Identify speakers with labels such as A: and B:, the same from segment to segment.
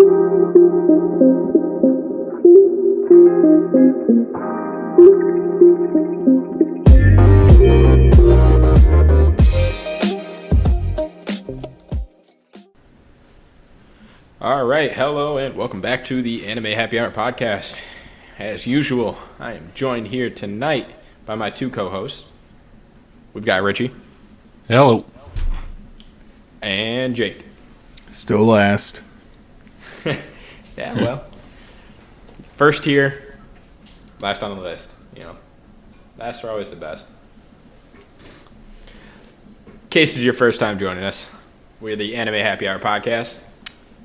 A: All right, hello and welcome back to the Anime Happy Hour podcast. As usual, I am joined here tonight by my two co-hosts. We've got Richie.
B: Hello.
A: And Jake.
C: Still last.
A: Yeah, well, first here, last on the list. You know, last are always the best. In case this is your first time joining us, we're the Anime Happy Hour podcast,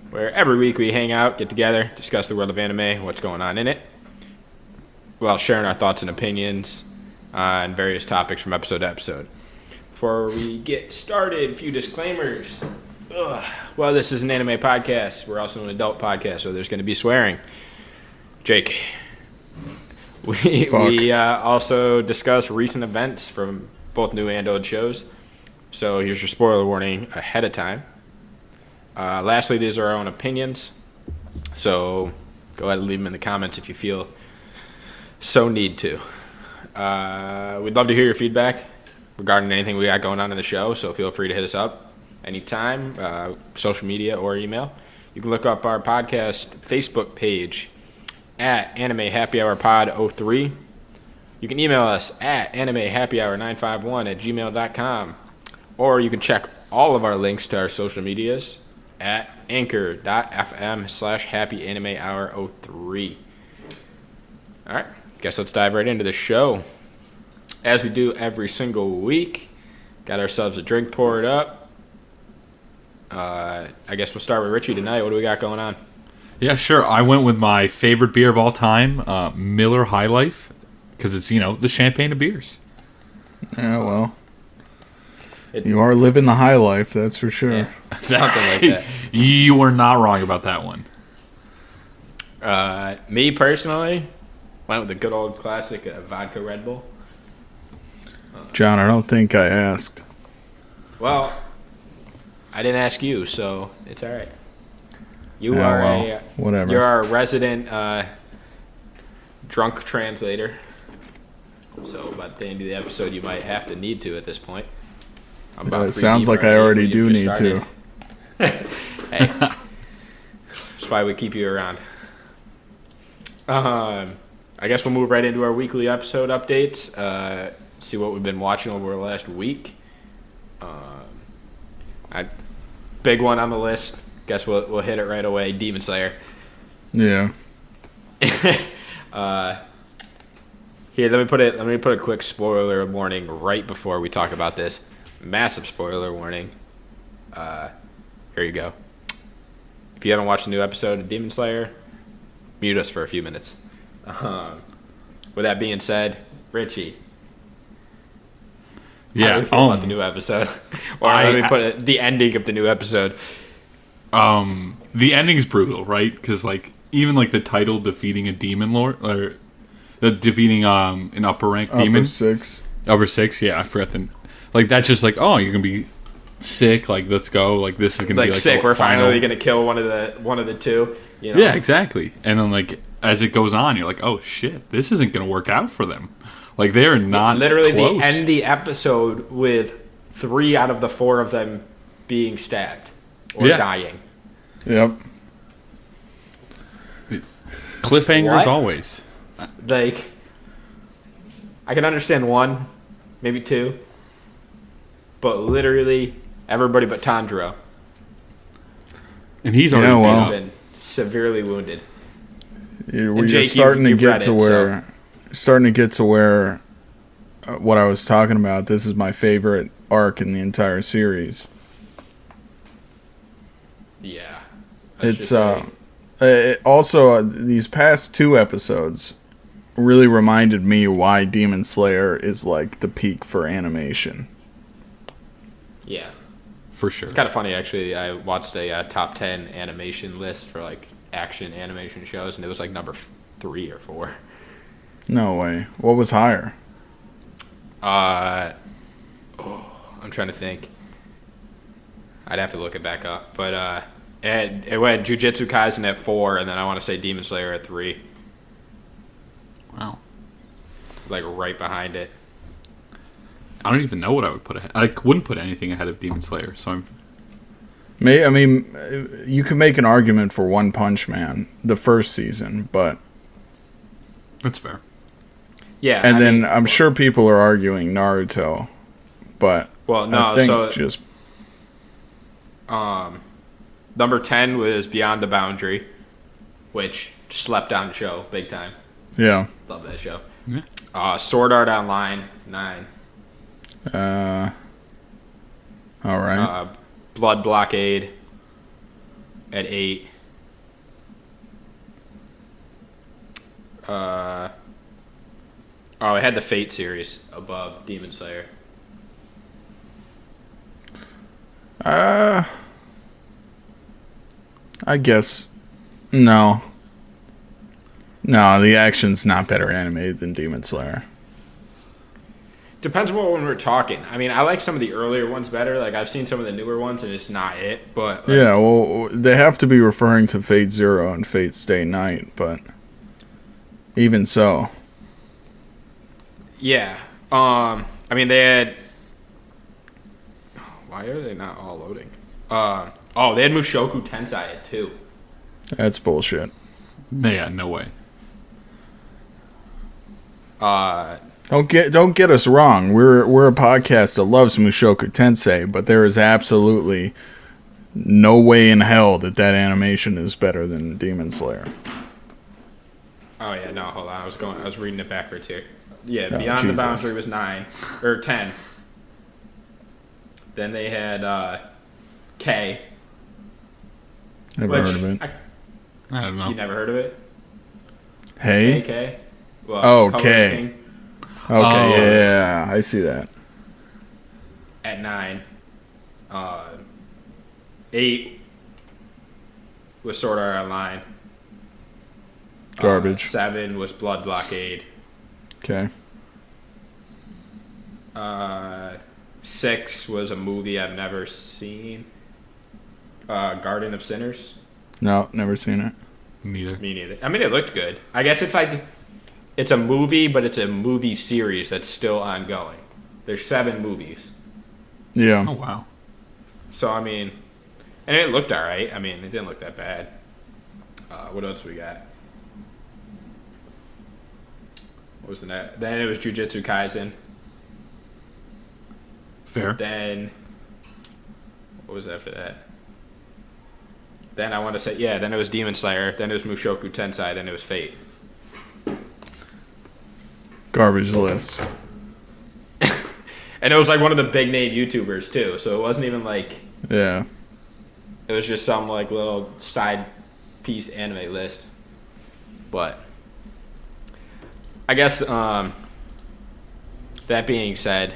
A: where every week we hang out, get together, discuss the world of anime, what's going on in it, while sharing our thoughts and opinions on various topics from episode to episode. Before we get started, a few disclaimers. Well, this is an anime podcast. We're also an adult podcast, so there's going to be swearing. Jake, we also discuss recent events from both new and old shows. So here's your spoiler warning ahead of time. Lastly, these are our own opinions, so go ahead and leave them in the comments if you feel so need to. We'd love to hear your feedback regarding anything we got going on in the show, so feel free to hit us up anytime, social media or email. You can look up our podcast Facebook page at Anime Happy Hour Pod 03. You can email us at animehappyhour951@gmail.com, or you can check all of our links to our social medias at anchor.fm/happyanimehour03. All right, guess let's dive right into the show. As we do every single week, got ourselves a drink poured up. I guess we'll start with Richie tonight. What do we got going on?
B: Yeah, sure. I went with my favorite beer of all time, Miller High Life, because it's, the champagne of beers.
C: Yeah, well, you are living the high life, that's for sure.
A: Yeah, something like that.
B: You were not wrong about that one.
A: Me personally, went with the good old classic vodka Red Bull.
C: John, I don't think I asked.
A: Well, I didn't ask you, so it's all right. You're our resident drunk translator. So by the end of the episode, you might have to need to at this point.
C: It sounds like I already do need to.
A: Hey, that's why we keep you around. I guess we'll move right into our weekly episode updates. See what we've been watching over the last week. Big one on the list. Guess we'll hit it right away. Demon Slayer.
C: Yeah.
A: Here, let me put a quick spoiler warning right before we talk about this. Massive spoiler warning. Here you go. If you haven't watched a new episode of Demon Slayer, mute us for a few minutes. With that being said, Richie.
B: Yeah.
A: How do you feel about the new episode? Or let me put it, the ending of the new episode.
B: The ending's brutal, right? Because even the title defeating a demon lord, or defeating an upper rank demon. Upper six. Yeah, I forgot the. That's just oh, you're gonna be sick. Let's go. This is gonna be
A: sick. We're finally gonna kill one of the two.
B: Yeah, exactly. And then as it goes on, you're oh shit, this isn't gonna work out for them. They're not
A: literally
B: close.
A: They end the episode with 3 out of the 4 of them being stabbed or dying.
C: Yep.
B: Cliffhangers always.
A: I can understand 1, maybe 2, but literally everybody but Tanjiro.
B: And he's already
A: been severely wounded.
C: You're starting to get to where what I was talking about. This is my favorite arc in the entire series.
A: Yeah.
C: It's also these past 2 episodes really reminded me why Demon Slayer is the peak for animation.
A: Yeah.
B: For sure.
A: It's kind of funny, actually. I watched a top 10 animation list for action animation shows, and it was number 3 or 4.
C: No way. What was higher?
A: I'm trying to think. I'd have to look it back up, but It went Jujutsu Kaisen at 4, and then I want to say Demon Slayer at 3.
B: Wow.
A: Like right behind it.
B: I don't even know what I would put ahead. I wouldn't put anything ahead of Demon Slayer, so I'm...
C: I mean, you can make an argument for One Punch Man, the first season, but...
B: That's fair.
A: Yeah,
C: and then I'm sure people are arguing Naruto, but...
A: Well, no,
C: I think
A: so...
C: just...
A: Number 10 was Beyond the Boundary, which slept on the show big time.
C: Yeah.
A: Love that show.
B: Yeah.
A: Sword Art Online, 9.
C: All right.
A: Blood Blockade at 8. I had the Fate series above Demon Slayer.
C: I guess no. No, the action's not better animated than Demon Slayer.
A: Depends on what one we're talking. I mean, I like some of the earlier ones better. Like, I've seen some of the newer ones, and it's not it. But like,
C: yeah, well, they have to be referring to Fate Zero and Fate Stay Night, but even so.
A: Yeah. I mean, they had... Why are they not all loading? They had Mushoku Tensei at 2.
C: That's bullshit.
B: Yeah, no way.
C: Don't get us wrong. We're a podcast that loves Mushoku Tensei, but there is absolutely no way in hell that animation is better than Demon Slayer.
A: Oh yeah, no, hold on. I was reading it backwards here. Yeah,
C: Oh,
A: Beyond
C: Jesus.
A: the Boundary was 9 or 10. Then they had K.
C: Never heard of it.
B: I don't know.
A: You never heard of it?
C: Hey?
A: K. Well,
C: Oh,
A: Color
C: K.
A: King
C: Okay,
B: Oh.
C: yeah, I see that.
A: at 9. 8 was Sword Art Online.
C: Garbage.
A: 7 was Blood Blockade.
C: Okay.
A: 6 was a movie I've never seen. Garden of Sinners.
C: No, never seen it.
B: Neither.
A: Me neither. I mean, it looked good. I guess it's like, it's a movie, but it's a movie series that's still ongoing. There's 7 movies.
C: Yeah.
B: Oh, wow.
A: So, I mean, and it looked alright. I mean, it didn't look that bad. What else we got? What was the next? Then it was Jujutsu Kaisen.
B: Fair.
A: Then, what was after that? Then I want to say, yeah, then it was Demon Slayer. Then it was Mushoku Tensei. Then it was Fate.
C: Garbage list.
A: And it was like one of the big name YouTubers too. So it wasn't even like,
C: Yeah.
A: it was just some like little side piece anime list. But I guess that being said,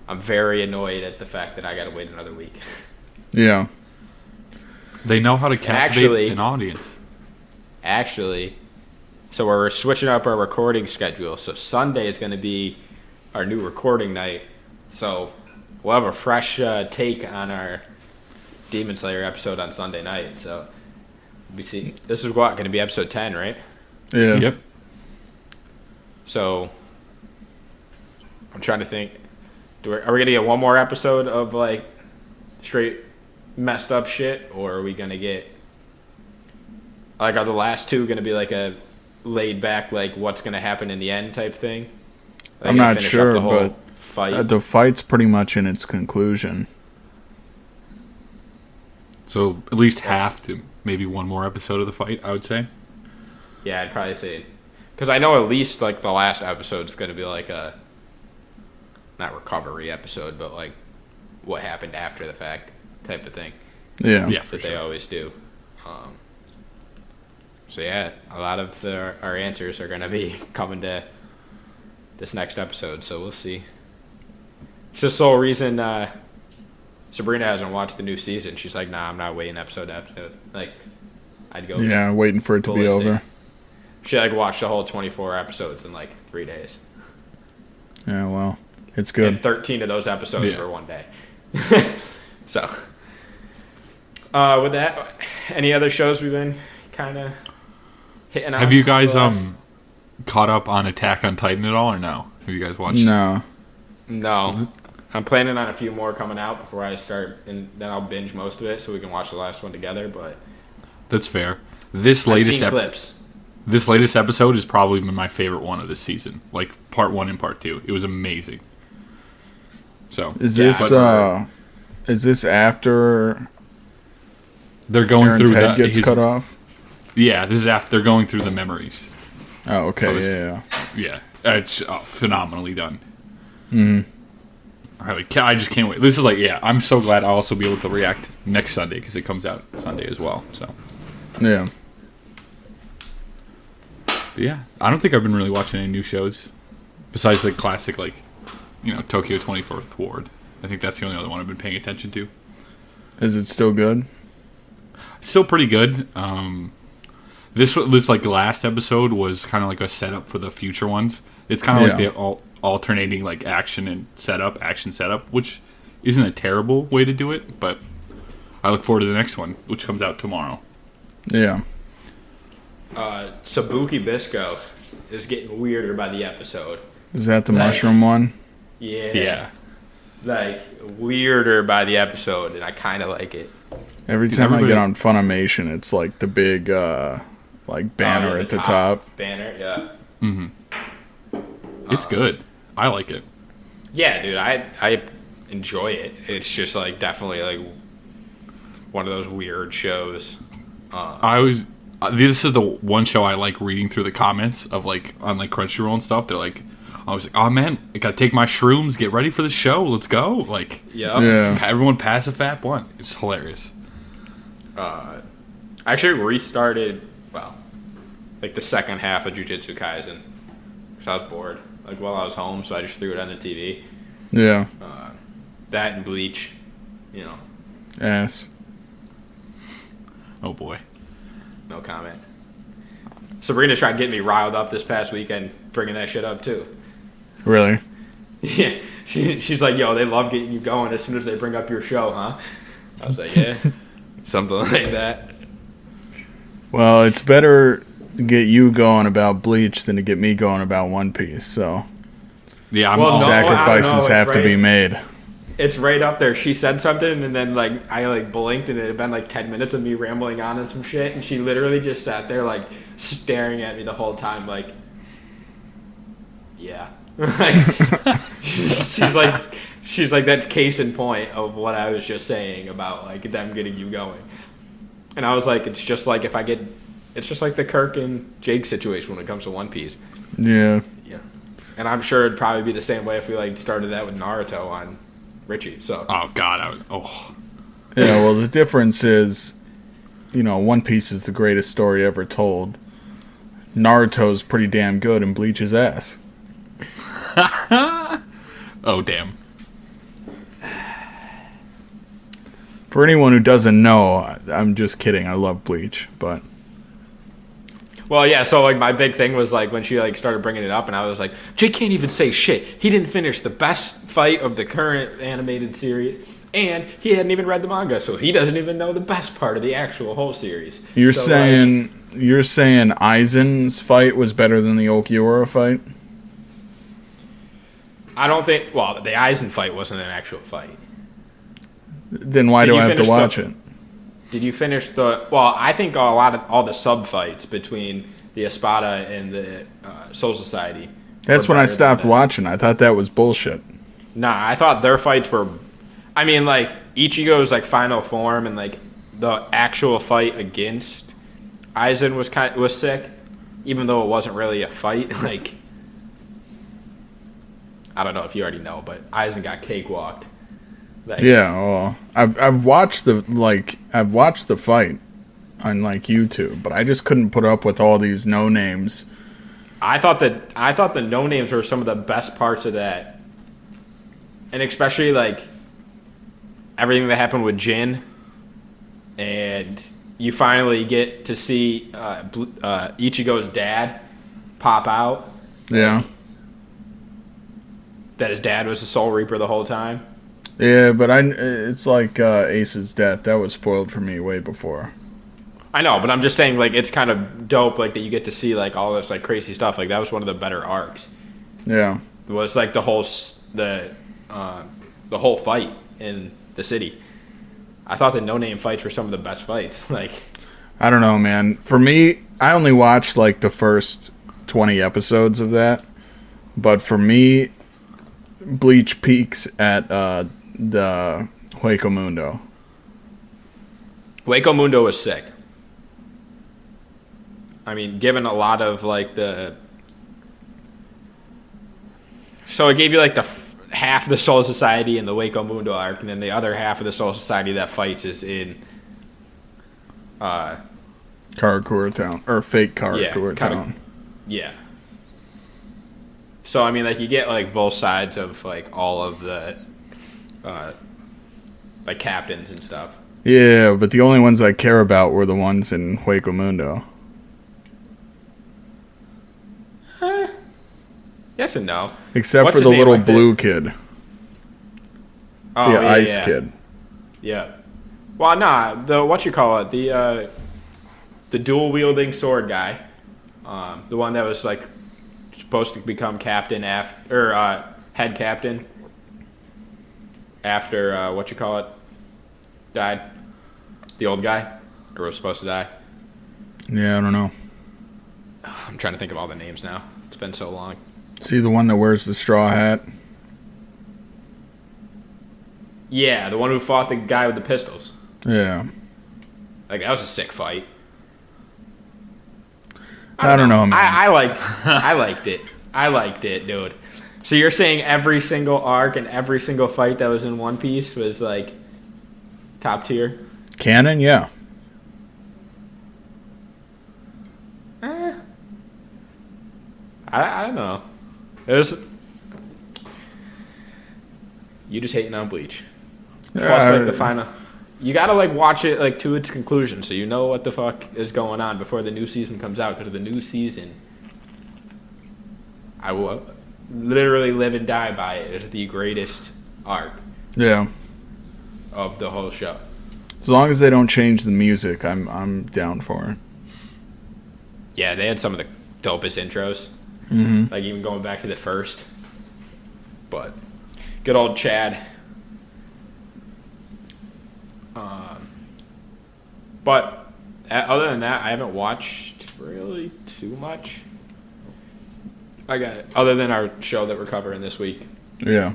A: I'm very annoyed at the fact that I got to wait another week.
C: Yeah.
B: They know how to captivate
A: Actually-
B: an audience.
A: Actually, so we're switching up our recording schedule. So Sunday is going to be our new recording night. So we'll have a fresh take on our Demon Slayer episode on Sunday night. So we see. This is what, going to be episode 10, right?
C: Yeah.
B: Yep.
A: So I'm trying to think. Are we going to get one more episode of like straight messed up shit, or are we going to get like, are the last two going to be like a laid back, like what's going to happen in the end type thing? Like,
C: I'm
A: gonna
C: not
A: finish up
C: sure,
A: the whole
C: but
A: fight.
C: the fight's pretty much in its conclusion.
B: So at least half to maybe one more episode of the fight, I would say.
A: Yeah, I'd probably say, because I know at least like the last episode is going to be like a not recovery episode, but like what happened after the fact type of thing.
C: Yeah.
B: Yeah, for
A: that they
B: sure.
A: always do. So yeah, a lot of our answers are going to be coming to this next episode, so we'll see. It's the sole reason Sabrina hasn't watched the new season. She's like, nah, I'm not waiting episode to episode. Like, I'd go.
C: Yeah, waiting for it to be
A: ballistic.
C: over.
A: She like watched the whole 24 episodes in like 3 days.
C: Yeah, well, it's good.
A: And 13 of those episodes
B: Yeah.
A: were one day. So, With that, any other shows we've been kind of hitting on?
B: Have you guys caught up on Attack on Titan at all, or no? Have you guys watched?
C: No.
A: I'm planning on a few more coming out before I start, and then I'll binge most of it so we can watch the last one together. But
B: that's fair. This
A: I've
B: latest
A: seen clips.
B: This latest episode has probably been my favorite one of this season. Like part 1 and part 2, it was amazing. So
C: is this after
B: they're going
C: Aaron's
B: through
C: head gets cut off?
B: Yeah, this is after they're going through the memories.
C: Oh, okay,
B: yeah. It's phenomenally done.
C: Mm-hmm.
B: I just can't wait. This is I'm so glad I'll also be able to react next Sunday because it comes out Sunday as well. So
C: yeah.
B: But yeah, I don't think I've been really watching any new shows besides the classic Tokyo 24th Ward. I think that's the only other one I've been paying attention to.
C: Is it still good?
B: Still pretty good. This last episode was kind of like a setup for the future ones. It's kind of like the alternating action setup, which isn't a terrible way to do it, but I look forward to the next one, which comes out tomorrow.
C: Yeah.
A: Sabuki Bisco is getting weirder by the episode.
C: Is that the mushroom one?
A: Yeah. Weirder by the episode, and I kind of like it.
C: Every time I get on Funimation, it's like the big banner at the top.
A: Banner, yeah.
B: Mm-hmm. It's good. I like it.
A: Yeah, dude, I enjoy it. It's just definitely one of those weird shows.
B: This is the one show I like reading through the comments of on Crunchyroll and stuff. They're I was oh man, I gotta take my shrooms, get ready for the show, let's go.
A: Yeah.
B: Everyone pass a fat blunt. It's hilarious.
A: I actually restarted, the second half of Jujutsu Kaisen because I was bored, while I was home, so I just threw it on the TV.
C: Yeah.
A: That and Bleach,
C: Ass.
B: Oh boy.
A: No comment. Sabrina tried getting me riled up this past weekend, bringing that shit up too.
C: Really?
A: Yeah. She's like, yo, they love getting you going as soon as they bring up your show, huh? I was like, yeah. Something like that.
C: Well, it's better to get you going about Bleach than to get me going about One Piece, so
B: yeah,
C: sacrifices have to be made.
A: It's right up there. She said something, and then I blinked, and it had been 10 minutes of me rambling on and some shit, and she literally just sat there staring at me the whole time, yeah. she's like that's case in point of what I was just saying about them getting you going. And I was like, it's just like the Kirk and Jake situation when it comes to One Piece.
C: Yeah.
A: Yeah. And I'm sure it'd probably be the same way if we started that with Naruto on Richie. So.
B: Oh God,
C: Yeah, well the difference is, One Piece is the greatest story ever told. Naruto's pretty damn good and Bleach's ass.
B: Oh damn.
C: For anyone who doesn't know, I'm just kidding. I love Bleach, but
A: well, yeah. So my big thing was when she started bringing it up, and I was like, Jake can't even say shit. He didn't finish the best fight of the current animated series, and he hadn't even read the manga, so he doesn't even know the best part of the actual whole series.
C: You're saying Aizen's fight was better than the Okiura fight?
A: I don't think. Well, the Aizen fight wasn't an actual fight.
C: Then why do I have to watch it?
A: Did you finish the? Well, I think all the sub fights between the Espada and the Soul Society.
C: That's when I stopped watching. I thought that was bullshit.
A: Nah, I thought their fights were. I mean, Ichigo's final form and the actual fight against Aizen was sick, even though it wasn't really a fight. I don't know if you already know, but Aizen got cakewalked.
C: Yeah, well, I've watched the fight on YouTube, but I just couldn't put up with all these no names.
A: I thought the no names were some of the best parts of that, and especially everything that happened with Jin, and you finally get to see Ichigo's dad pop out.
C: Yeah.
A: That his dad was the Soul Reaper the whole time.
C: Yeah, but it's like Ace's death. That was spoiled for me way before.
A: I know, but I'm just saying, like, it's kind of dope, like, that you get to see, like, all this, like, crazy stuff. Like, that was one of the better arcs.
C: Yeah.
A: It was, like, the whole fight in the city. I thought the no-name fights were some of the best fights. Like,
C: I don't know, man. For me, I only watched, like, the first 20 episodes of that. But for me, Bleach peaks at the Hueco Mundo.
A: Hueco Mundo was sick. I mean, given a lot of, like, so it gave you, like, half the Soul Society in the Hueco Mundo arc, and then the other half of the Soul Society that fights is in
C: Karakura Town. Or fake Karakura Town.
A: Yeah. So, I mean, like, you get, like, both sides of, like, all of the, like, captains and stuff.
C: Yeah, but the only ones I care about were the ones in Hueco Mundo.
A: Yes and no.
C: Except
A: What's
C: for
A: his
C: the
A: name,
C: little
A: like
C: blue kid.
A: Oh,
C: the
A: yeah,
C: ice
A: yeah.
C: kid.
A: Yeah. Well, nah, the dual-wielding sword guy. The one that was, like, supposed to become captain head captain after, died. The old guy? Or was supposed to die.
C: Yeah, I don't know.
A: I'm trying to think of all the names now. It's been so long.
C: Is he the one that wears the straw hat?
A: Yeah, the one who fought the guy with the pistols.
C: Yeah.
A: Like, that was a sick fight.
C: I don't know, man.
A: I liked it. I liked it, dude. So you're saying every single arc and every single fight that was in One Piece was, like, top tier?
C: Canon, yeah.
A: I don't know. You just hating on Bleach. Plus, like, the final... You gotta, like, watch it, like, to its conclusion so you know what the fuck is going on before the new season comes out. Because the new season, I will literally live and die by it. It's the greatest arc
C: Yeah.
A: of the whole show.
C: As long as they don't change the music, I'm down for it.
A: Yeah, they had some of the dopest intros.
C: Mm-hmm.
A: Like, even going back to the first. But, good old Chad. But, other than that, I haven't watched really too much. Other than our show that we're covering this week.
C: Yeah.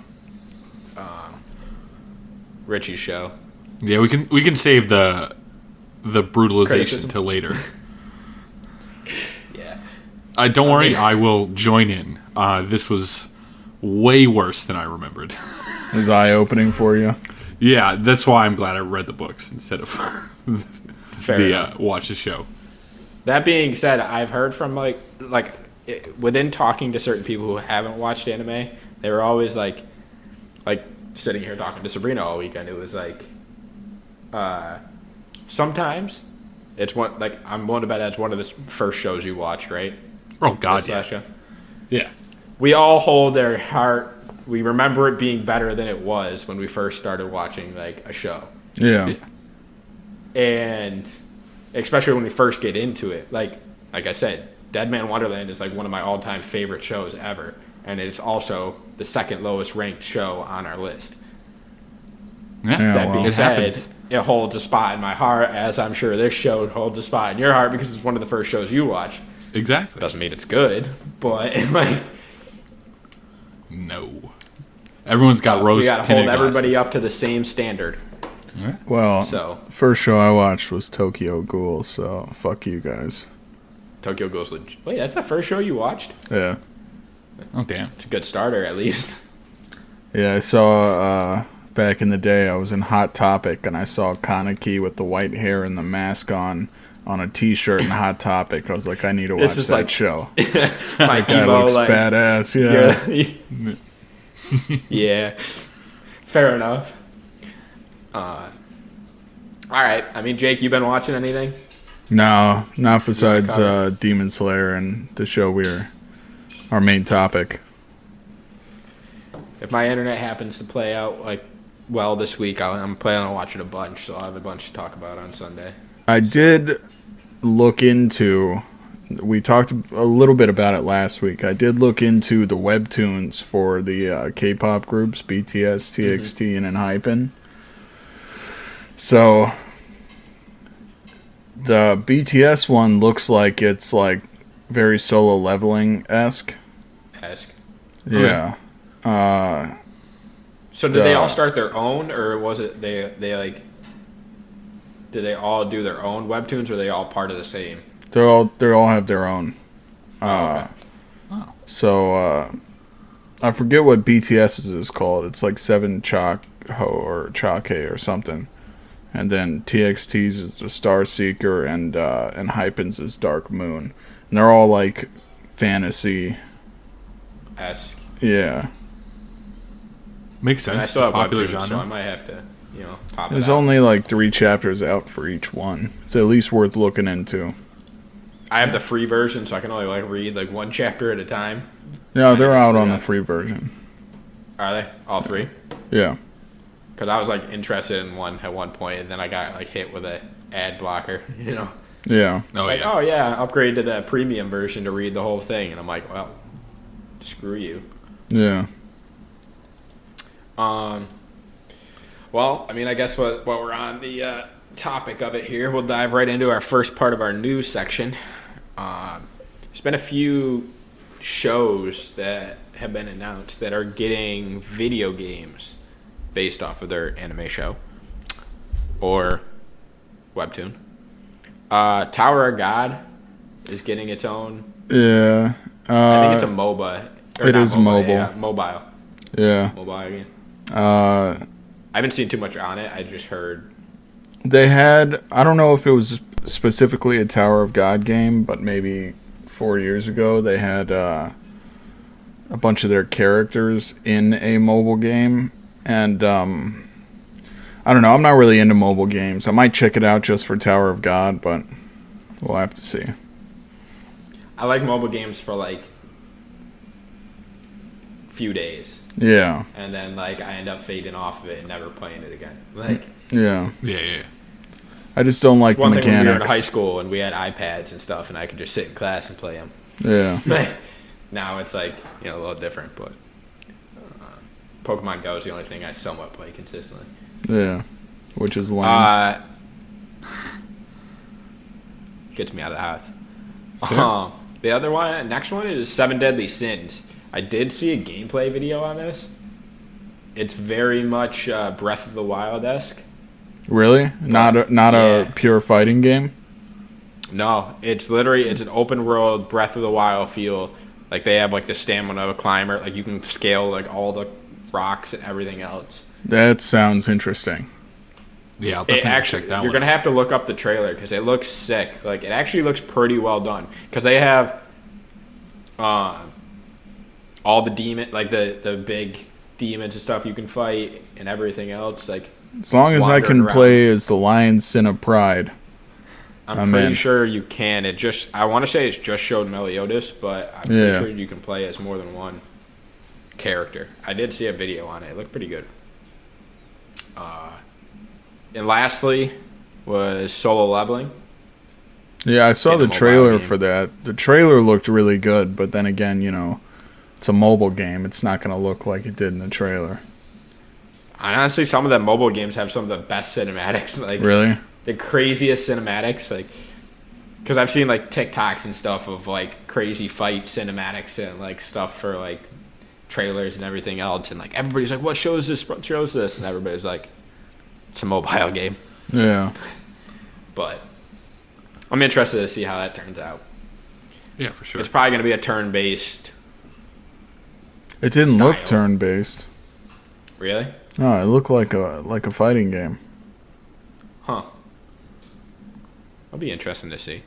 A: Richie's show.
B: Yeah, we can save the brutalization
A: Criticism.
B: till later.
A: Yeah.
B: Don't worry, I will join in. This was way worse than I remembered.
C: It was eye-opening for you?
B: Yeah, that's why I'm glad I read the books instead of watch the show.
A: That being said, I've heard from within talking to certain people who haven't watched anime, they were always like sitting here talking to Sabrina all weekend. It was like, sometimes it's one, like, I'm willing to bet that's one of the first shows you watched, right?
B: Oh God,
A: This
B: yeah.
A: last show.
B: Yeah.
A: We all hold their heart. We remember it being better than it was when we first started watching, like, a show.
C: Yeah.
A: And especially when we first get into it, like I said, Dead Man Wonderland is like one of my all-time favorite shows ever, and it's also the second lowest ranked show on our list.
B: Yeah.
A: That being
B: It
A: said,
B: happens.
A: it holds a spot in my heart, as I'm sure this show holds a spot in your heart because it's one of the first shows you watch.
B: Exactly.
A: Doesn't mean it's good, but like,
B: No. Everyone's got rose
A: we gotta
B: tinted
A: hold everybody
B: glasses.
A: up to the same standard.
C: Well,
A: So
C: first show I watched was Tokyo Ghoul, so fuck you guys.
A: Tokyo Ghoul's legit. Wait, that's the first show you watched?
C: Yeah.
B: Oh damn.
A: It's a good starter, at least.
C: Yeah, I saw, back in the day, I was in Hot Topic, and I saw Kaneki with the white hair and the mask on a t-shirt in Hot Topic. I was like, I need to watch
A: This is
C: that
A: like-
C: show.
A: My
C: That guy
A: emo,
C: looks
A: like,
C: badass, yeah.
A: yeah. Fair enough. All right. I mean, Jake, you been watching anything?
C: No, not besides
A: cover.
C: Demon Slayer and the show our main topic.
A: If my internet happens to play out like well this week. I'm planning on watching a bunch, so I'll have a bunch to talk about on Sunday.
C: I did look into. We talked a little bit about it last week. I did look into the webtoons for the K-pop groups BTS, TXT, and Hypen. So the BTS one looks like it's like very Solo Leveling-esque.
A: Yeah. So did they all start their own, or was it they like? Did they all do their own webtoons, or are they all part of the same?
C: They all have their own.
A: Okay.
C: So I forget what BTS's is called. It's like 7 Chak Ho or Chake or something. And then TXT's is the Star Seeker, and Hypen's is Dark Moon. And they're all like fantasy.
A: Yeah.
B: Makes sense.
A: And I still have
B: popular
A: webtoons,
B: genre.
A: so I might have to, pop it
C: There's
A: out.
C: only like 3 chapters out for each one. It's at least worth looking into.
A: I have the free version, so I can only read one chapter at a time.
C: No, they're out on the free version.
A: Are they all 3?
C: Yeah.
A: Because I was interested in one at one point, and then I got hit with an ad blocker.
C: Yeah.
A: Oh yeah, upgrade to the premium version to read the whole thing, and I'm like, well, screw you.
C: Yeah.
A: Well, I mean, I guess while we're on the topic of it here, we'll dive right into our first part of our news section. There's been a few shows that have been announced that are getting video games based off of their anime show or webtoon. Tower of God is getting its own.
C: Yeah.
A: I think it's a MOBA.
C: It is mobile.
A: Yeah, mobile.
C: Yeah.
A: Mobile game.
C: I
A: haven't seen too much on it. I just heard.
C: They had, I don't know if it was specifically a Tower of God game, but maybe 4 years ago they had a bunch of their characters in a mobile game. And I don't know, I'm not really into mobile games. I might check it out just for Tower of God, but we'll have to see.
A: I like mobile games for few days.
C: Yeah.
A: And then I end up fading off of it and never playing it again.
C: Yeah.
B: Yeah.
C: I just don't like the
A: one thing when we were
C: mechanics.
A: in high school and we had iPads and stuff, and I could just sit in class and play them.
C: Yeah.
A: Now it's a little different, but Pokemon Go is the only thing I somewhat play consistently.
C: Yeah. Which is lame.
A: Gets me out of the house. The other one, next one is 7 Deadly Sins. I did see a gameplay video on this. It's very much Breath of the Wild-esque.
C: Really? Not a pure fighting game?
A: No, it's an open world Breath of the Wild feel. They have the stamina of a climber. You can scale all the rocks and everything else.
C: That sounds interesting.
B: Yeah, I'll definitely check that one.
A: You're gonna have to look up the trailer because it looks sick. It actually looks pretty well done because they have all the demon the big demons and stuff you can fight and everything else.
C: As long as I can play as the Lion's Sin of Pride.
A: I'm pretty sure you can. I want to say it's just showed Meliodas, but I'm pretty sure you can play as more than one character. I did see a video on it. It looked pretty good. And lastly was Solo Leveling.
C: Yeah, I saw the trailer for that. The trailer looked really good, but then again, it's a mobile game. It's not going to look like it did in the trailer.
A: Honestly, some of the mobile games have some of the best cinematics.
C: Really?
A: The craziest cinematics. Because I've seen TikToks and stuff of crazy fight cinematics and stuff for trailers and everything else. And everybody's like, what shows this? What shows this? And everybody's like, it's a mobile game.
C: Yeah.
A: But I'm interested to see how that turns out.
B: Yeah, for sure.
A: It's probably going to be a turn-based.
C: It didn't look turn-based.
A: Really?
C: No, it looked like a fighting game.
A: Huh. That'll be interesting to see.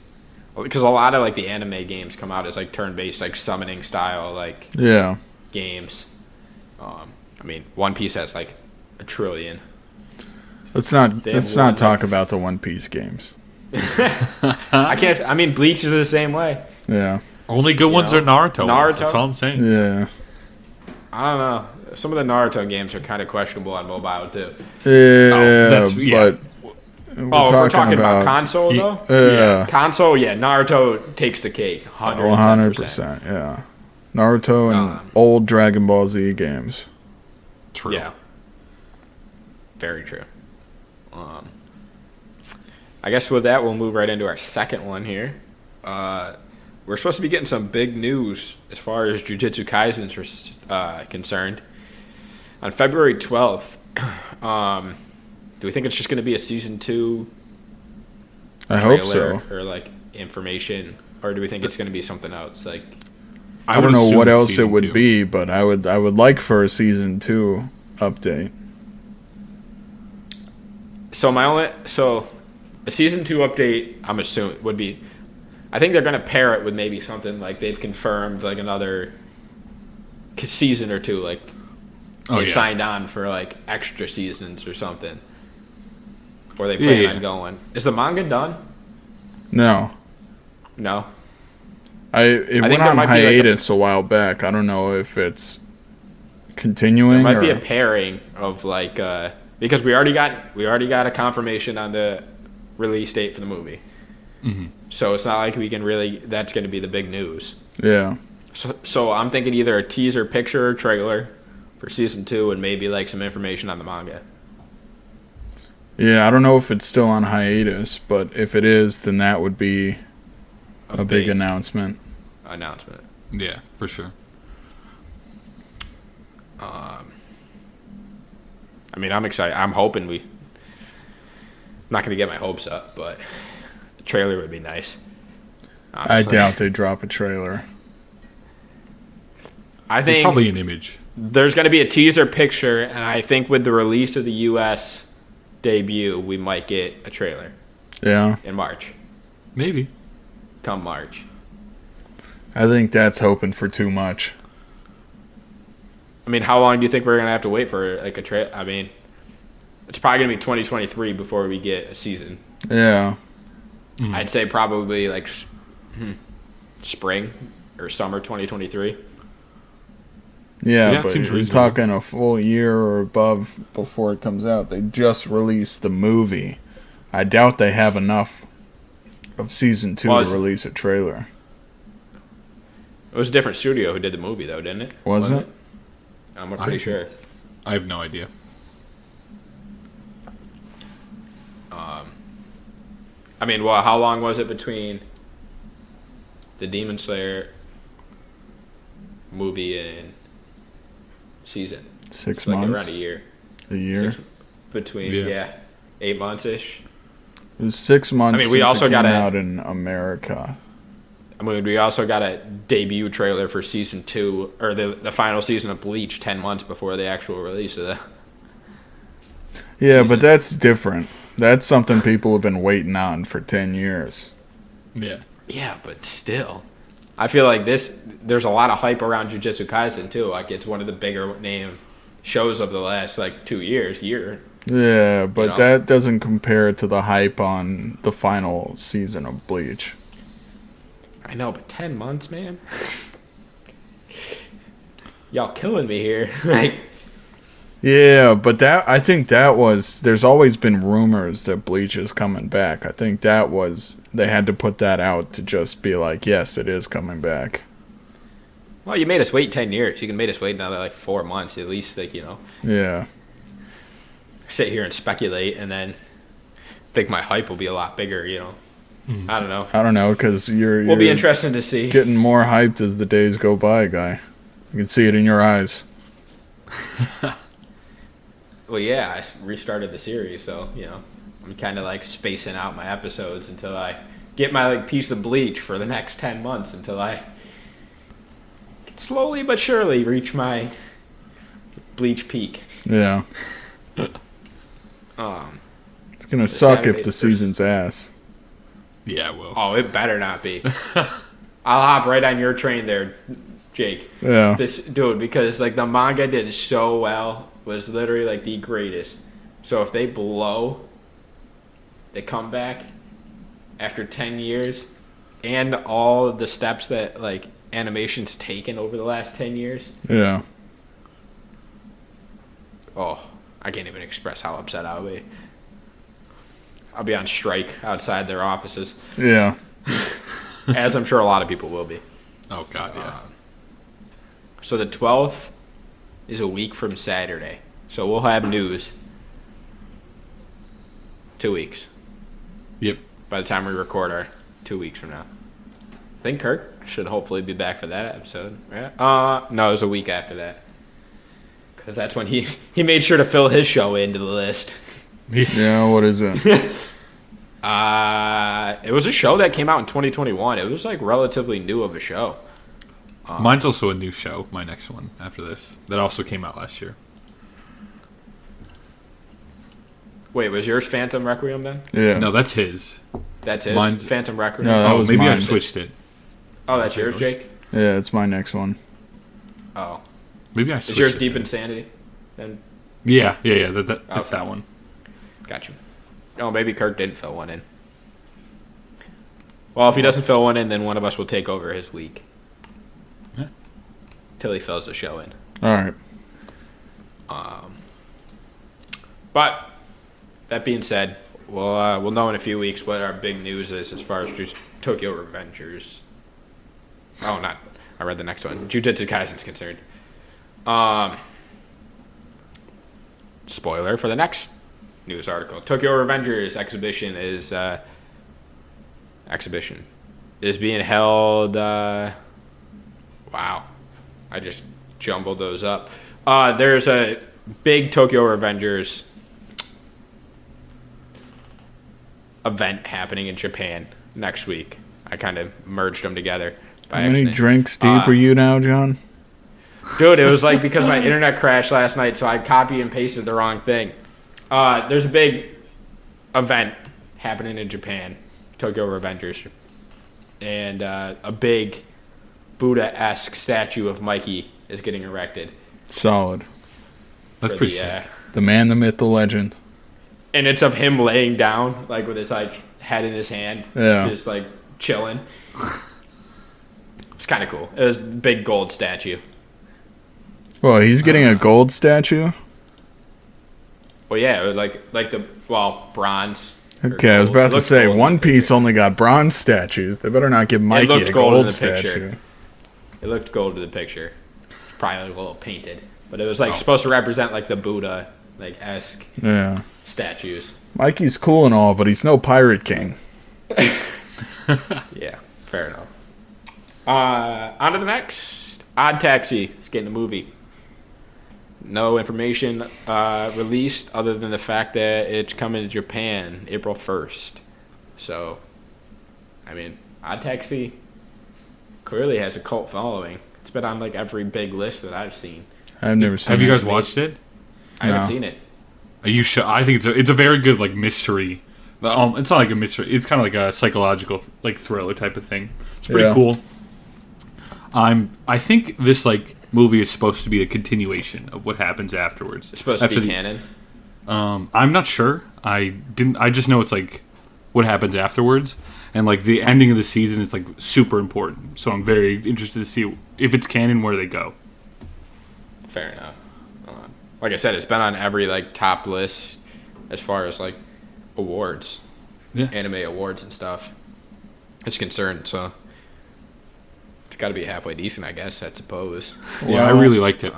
A: Because a lot of the anime games come out as turn-based, summoning style games. One Piece has a trillion.
C: Let's not talk about the One Piece games.
A: I can't. Bleach is the same way.
C: Yeah.
B: Only good ones are Naruto.
A: Naruto.
B: That's all I'm saying.
C: Yeah.
A: I don't know. Some of the Naruto games are kind of questionable on mobile too.
C: Yeah, but
A: if we're talking about console though, console, Naruto takes the cake, 110%.
C: Yeah, Naruto and old Dragon Ball Z games.
B: True.
A: Yeah, very true. I guess with that, we'll move right into our second one here. We're supposed to be getting some big news as far as Jujutsu Kaisen is concerned. On February 12th, do we think it's just going to be a season 2
C: I hope so.
A: Or like information, or do we think it's going to be something else? Like,
C: I don't know what else it would be, but I would like for a season 2 update.
A: So a season 2 update, I'm assuming would be. I think they're going to pair it with maybe something like they've confirmed like another season or 2, like they signed on for like extra seasons or something, or they plan on going. Is the manga done?
C: No. It went on hiatus a while back. I don't know if it's continuing.
A: There might be a pairing of like because we already got a confirmation on the release date for the movie.
B: Mm-hmm.
A: So it's not like we can really. That's going to be the big news.
C: Yeah.
A: So I'm thinking either a teaser picture or trailer for season 2, and maybe like some information on the manga.
C: Yeah, I don't know if it's still on hiatus, but if it is, then that would be a big announcement.
B: Yeah, for sure.
A: I mean, I'm excited. I'm hoping I'm not going to get my hopes up, but a trailer would be nice. Honestly.
C: I doubt they drop a trailer.
A: I think
B: it's probably an image.
A: There's going to be a teaser picture, and I think with the release of the U.S. debut, we might get a trailer.
C: Yeah.
A: In March.
B: Maybe.
A: Come March.
C: I think that's hoping for too much.
A: I mean, how long do you think we're going to have to wait for like a trailer? I mean, it's probably going to be 2023 before we get a season.
C: Yeah.
B: Mm-hmm.
A: I'd say probably like spring or summer 2023.
C: Yeah, but you're talking a full year or above before it comes out. They just released the movie. I doubt they have enough of season 2 to release a trailer.
A: It was a different studio who did the movie, though, didn't it?
C: Wasn't it?
A: I'm pretty sure.
B: I have no idea.
A: I mean, well, how long was it between the Demon Slayer movie and season?
C: 6
A: like
C: months.
A: Around a year.
C: A year?
A: Between 8 months-ish.
C: It was 6 months.
A: I mean, we also got
C: out in America.
A: I mean, we also got a debut trailer for season 2 or the final season of Bleach 10 months before the actual release of the.
C: Yeah, season. But that's different. That's something people have been waiting on for 10 years.
B: Yeah.
A: Yeah, but still. I feel like there's a lot of hype around Jujutsu Kaisen, too. Like, it's one of the bigger name shows of the last, 2 years, year.
C: Yeah, but that doesn't compare to the hype on the final season of Bleach.
A: I know, but 10 months, man? Y'all killing me here.
C: Yeah, but I think that was... There's always been rumors that Bleach is coming back. I think that was... They had to put that out to just be like, yes, it is coming back.
A: Well, you made us wait 10 years. You can make us wait another, 4 months at least,
C: Yeah.
A: Sit here and speculate and then think my hype will be a lot bigger, I don't know.
C: I don't know, because
A: we'll be interesting to see.
C: Getting more hyped as the days go by, guy. You can see it in your eyes.
A: Well, yeah, I restarted the series, so, I'm kind of, spacing out my episodes until I get my, piece of Bleach for the next 10 months until I can slowly but surely reach my Bleach peak.
C: Yeah. It's going to suck if the season's ass.
B: Yeah, it will.
A: Oh, it better not be. I'll hop right on your train there, Jake.
C: Yeah.
A: Because the manga did so well, was literally the greatest. So if they blow, they come back after 10 years, and all the steps that animation's taken over the last 10 years.
C: Yeah.
A: oh, I can't even express how upset I'll be. I'll be on strike outside their offices.
C: Yeah.
A: As I'm sure a lot of people will be.
B: Oh, God, yeah.
A: So the 12th is a week from Saturday. So we'll have news 2 weeks.
B: Yep.
A: By the time we record our 2 weeks from now. I think Kirk should hopefully be back for that episode, right? No, it was a week after that. Because that's when he made sure to fill his show into the list.
C: Yeah, what is it?
A: It was a show that came out in 2021. It was like relatively new of a show.
B: Mine's also a new show, my next one after this, that also came out last year.
A: Wait, was yours Phantom Requiem then?
C: Yeah.
B: No, that's his.
A: That's his?
B: Mine's
A: Phantom Requiem?
C: No, that was
B: maybe
C: mine.
B: I switched it.
A: Oh, that's yours, Jake?
C: Yeah, it's my next one.
A: Oh.
B: Maybe I
A: Is
B: switched
A: yours
B: it.
A: Deep Insanity? Then
B: Yeah. That's that one.
A: got you. Oh, maybe Kirk didn't fill one in. Well, if he doesn't fill one in, then one of us will take over his week.
B: Yeah.
A: Till he fills the show in.
C: All right.
A: But that being said, we'll know in a few weeks what our big news is as far as just Tokyo Revengers. Oh, not. I read the next one. Jujutsu Kaisen's concerned. Spoiler for the next news article. Tokyo Revengers exhibition is being held. Wow, I just jumbled those up. There's a big Tokyo Revengers event happening in Japan next week. I kind of merged them together by
C: How many
A: accident.
C: drinks deep are you now, John?
A: Dude, it was like because my internet crashed last night, so I copy and pasted the wrong thing. There's a big event happening in Japan, Tokyo Revengers, and a big Buddha-esque statue of Mikey is getting erected.
C: Solid.
B: That's pretty sick.
C: The man, the myth, the legend.
A: And it's of him laying down, like with his like head in his hand, just like chilling. It's kind of cool. It was a big gold statue.
C: Well, he's getting a gold statue?
A: Well, yeah, it was like the bronze.
C: Okay, I was about to say,
A: gold.
C: One Piece only got bronze statues. They better not give Mikey a gold statue.
A: It looked gold to the picture. Probably a little painted, but it was like supposed to represent like the Buddha like esque statues.
C: Mikey's cool and all, but he's no pirate king.
A: Yeah, fair enough. On to the next. Odd Taxi is getting a movie. No information released other than the fact that it's coming to Japan April 1st. So, I mean, Odd Taxi clearly has a cult following. It's been on like every big list that I've seen.
C: I've never seen it.
B: Have you guys watched it?
A: I haven't seen it.
B: You should. I think it's a very good like mystery. It's not like a mystery. It's kind of like a psychological like thriller type of thing. It's pretty cool. I think this like movie is supposed to be a continuation of what happens afterwards.
A: It's supposed to be canon.
B: I'm not sure. I just know it's like what happens afterwards, and like the ending of the season is like super important. So I'm very interested to see if it's canon, where they go.
A: Fair enough. Like I said, it's been on every like top list as far as like awards, anime awards and stuff is concerned. So it's got to be halfway decent, I guess. I suppose.
B: Yeah, I really liked it.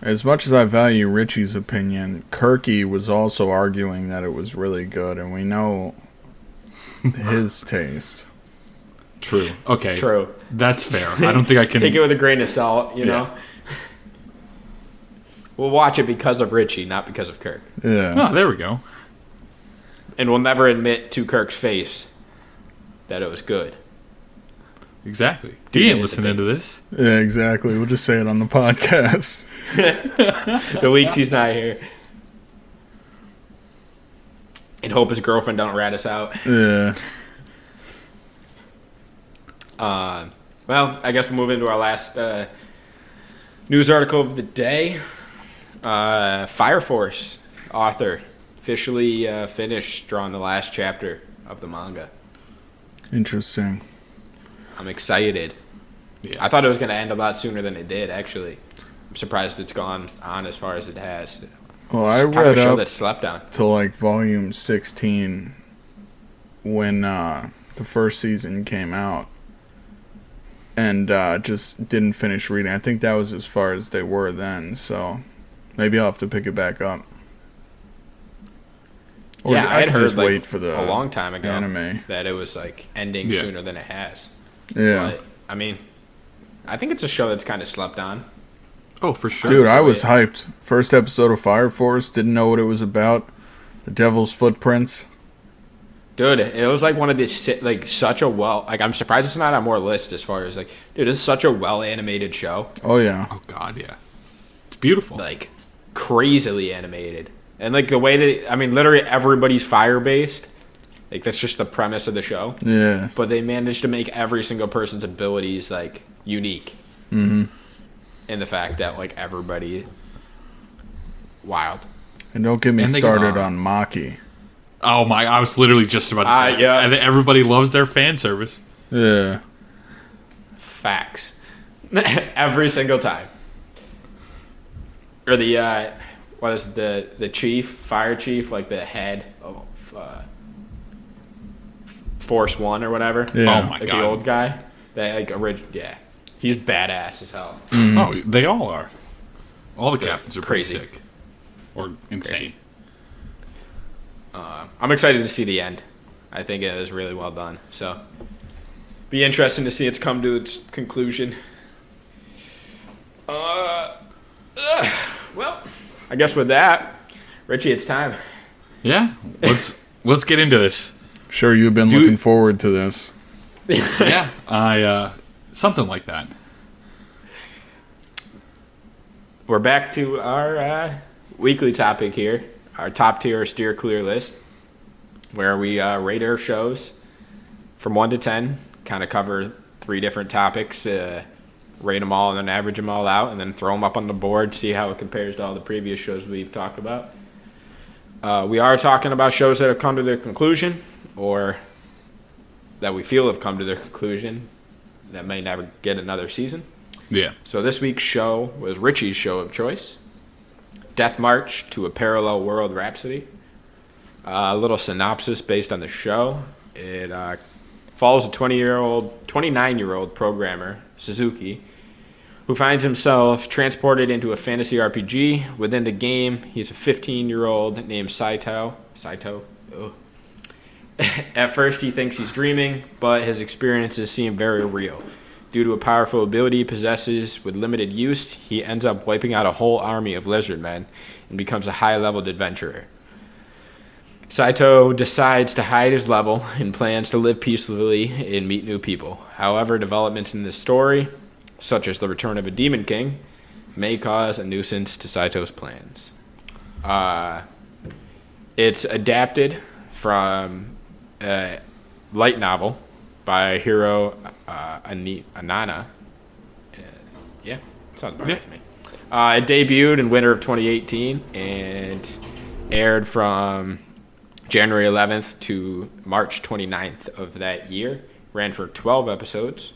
C: As much as I value Richie's opinion, Kirky was also arguing that it was really good, and we know his taste.
B: True. Okay.
A: True.
B: That's fair. I don't think I can
A: take it with a grain of salt. You know. We'll watch it because of Richie, not because of Kirk.
C: Yeah.
B: Oh, there we go.
A: And we'll never admit to Kirk's face that it was good.
B: Exactly. He ain't listening to this.
C: Yeah, exactly. We'll just say it on the podcast.
A: The weeks he's not here. And hope his girlfriend don't rat us out.
C: Yeah.
A: Well, I guess we'll move into our last news article of the day. Fire Force author officially finished drawing the last chapter of the manga.
C: Interesting.
A: I'm excited.
B: Yeah.
A: I thought it was going to end a lot sooner than it did, actually. surprised it's gone on as far as it has.
C: Well, I
A: Kind of
C: read
A: a show
C: up
A: that slept on.
C: to like volume 16 when the first season came out, and just didn't finish reading. I think that was as far as they were then, so maybe I'll have to pick it back up. Or
A: Yeah, I had
C: could
A: heard
C: just wait for the
A: a long time ago
C: anime.
A: that it was like ending sooner than it has.
C: Yeah.
A: But, I mean, I think it's a show that's kind of slept on.
B: Oh, for sure.
C: Dude, I was hyped. First episode of Fire Force, didn't know what it was about. The Devil's Footprints.
A: Dude, it was like one of these, like, such a I'm surprised it's not on more lists as far as, like, dude, it's such a well-animated show.
C: Oh, yeah.
B: Oh, God, yeah. It's beautiful.
A: Like, crazily animated. And, like, the way that, I mean, literally everybody's fire-based. Like, that's just the premise of the show.
C: Yeah.
A: But they managed to make every single person's abilities, like, unique.
C: Mm-hmm.
A: In the fact that, like, everybody... Wild.
C: And don't get me started on Maki.
B: Oh, my... I was literally just about to say
A: yeah.
B: that. Everybody loves their fan service.
C: Yeah.
A: Facts. Every single time. Or the, what is the chief, fire chief, like the head of Force One or whatever.
C: Yeah.
B: Oh, my
A: like
B: God.
A: the old guy. That, like, yeah. He's badass as hell.
C: Mm-hmm.
B: Oh, they all are. All the
A: They're
B: captains are pretty
A: crazy.
B: sick. Or insane.
A: Crazy. I'm excited to see the end. I think it is really well done. So, be interesting to see it's come to its conclusion. Well, I guess with that, Richie, it's time.
B: Yeah, let's get into this.
C: Sure, you've been looking forward to this.
B: Yeah, I something like that.
A: We're back to our weekly topic here, our top tier steer clear list, where we rate our shows from 1 to 10, kind of cover 3 different topics, rate them all and then average them all out, and then throw them up on the board, see how it compares to all the previous shows we've talked about. We are talking about shows that have come to their conclusion, or that we feel have come to their conclusion, that may never get another season.
B: Yeah.
A: So this week's show was Richie's show of choice, Death March to a Parallel World Rhapsody. A little synopsis based on the show. It follows a 29-year-old programmer, Suzuki, who finds himself transported into a fantasy RPG. Within the game, he's a 15-year-old named Saito. Ugh. At first, he thinks he's dreaming, but his experiences seem very real. Due to a powerful ability he possesses with limited use, he ends up wiping out a whole army of lizard men and becomes a high-leveled adventurer. Saito decides to hide his level and plans to live peacefully and meet new people. However, developments in this story, such as the return of a demon king, may cause a nuisance to Saito's plans. It's adapted from a light novel by Hiro Anana. Yeah, sounds about right to me. It debuted in winter of 2018 and aired from January 11th to March 29th of that year. Ran for 12 episodes.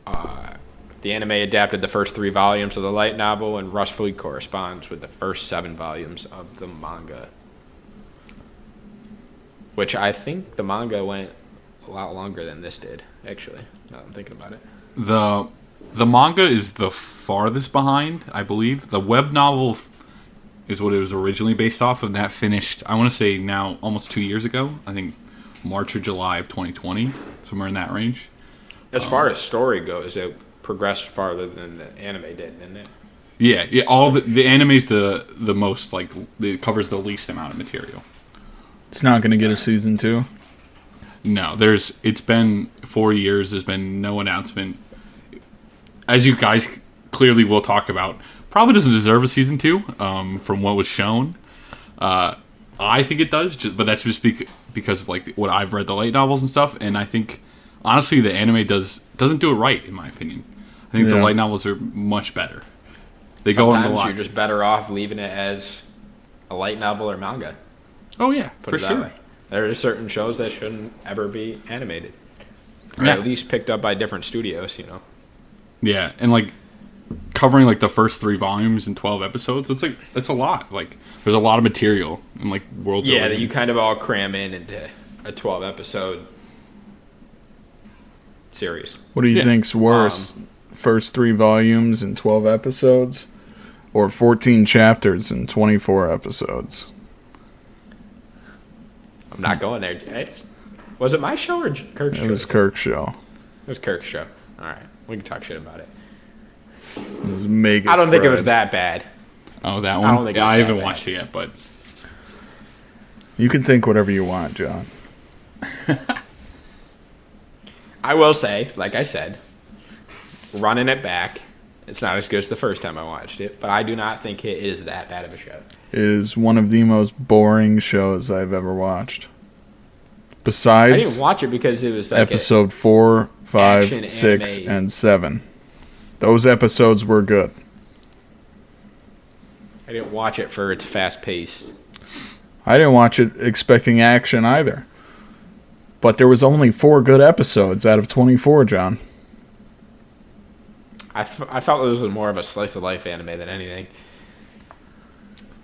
A: The anime adapted the first 3 volumes of the light novel and roughly corresponds with the first 7 volumes of the manga. Which I think the manga went a lot longer than this did, actually, now that I'm thinking about it.
B: The manga is the farthest behind, I believe. The web novel is what it was originally based off of, and that finished, I want to say now, almost 2 years ago. I think March or July of 2020, somewhere in that range.
A: As far as story goes, it progressed farther than the anime did, didn't it?
B: Yeah. All the anime's the most, like, it covers the least amount of material.
C: It's not going to get a season 2.
B: No, it's been 4 years. There's been no announcement. As you guys clearly will talk about, probably doesn't deserve a season 2 from what was shown. I think it does, but that's just because of like what I've read, the light novels and stuff. And I think honestly, the anime doesn't do it right, in my opinion. I think the light novels are much better. They go into a lot.
A: You're just better off leaving it as a light novel or manga.
B: Oh yeah,
A: Put
B: for
A: it that
B: sure.
A: way. There are certain shows that shouldn't ever be animated, or
B: Yeah.
A: at least picked up by different studios. You know.
B: Yeah, and like covering like the first 3 volumes in 12 episodes. It's a lot. Like there's a lot of material and like world building.
A: Yeah, that you kind of all cram into a 12 episode series.
C: What do you think's worse? First 3 volumes and 12 episodes, or 14 chapters and 24 episodes?
A: I'm not going there. Was it my show or Kirk's show?
C: It was Kirk's show.
A: It was Kirk's show. All right, we can talk shit about it.
C: It was mega.
A: I don't think it was that bad.
B: Oh, that one?
A: I don't think
B: I haven't watched it yet, but...
C: You can think whatever you want, John.
A: I will say, like I said, running it back, it's not as good as the first time I watched it, but I do not think it is that bad of a show.
C: It is one of the most boring shows I've ever watched. Besides,
A: I didn't watch it because it was like
C: episode 4, 5,
A: action
C: 6,
A: anime.
C: and 7. Those episodes were good.
A: I didn't watch it for its fast pace.
C: I didn't watch it expecting action either. But there was only 4 good episodes out of 24, John.
A: I felt it was more of a slice of life anime than anything,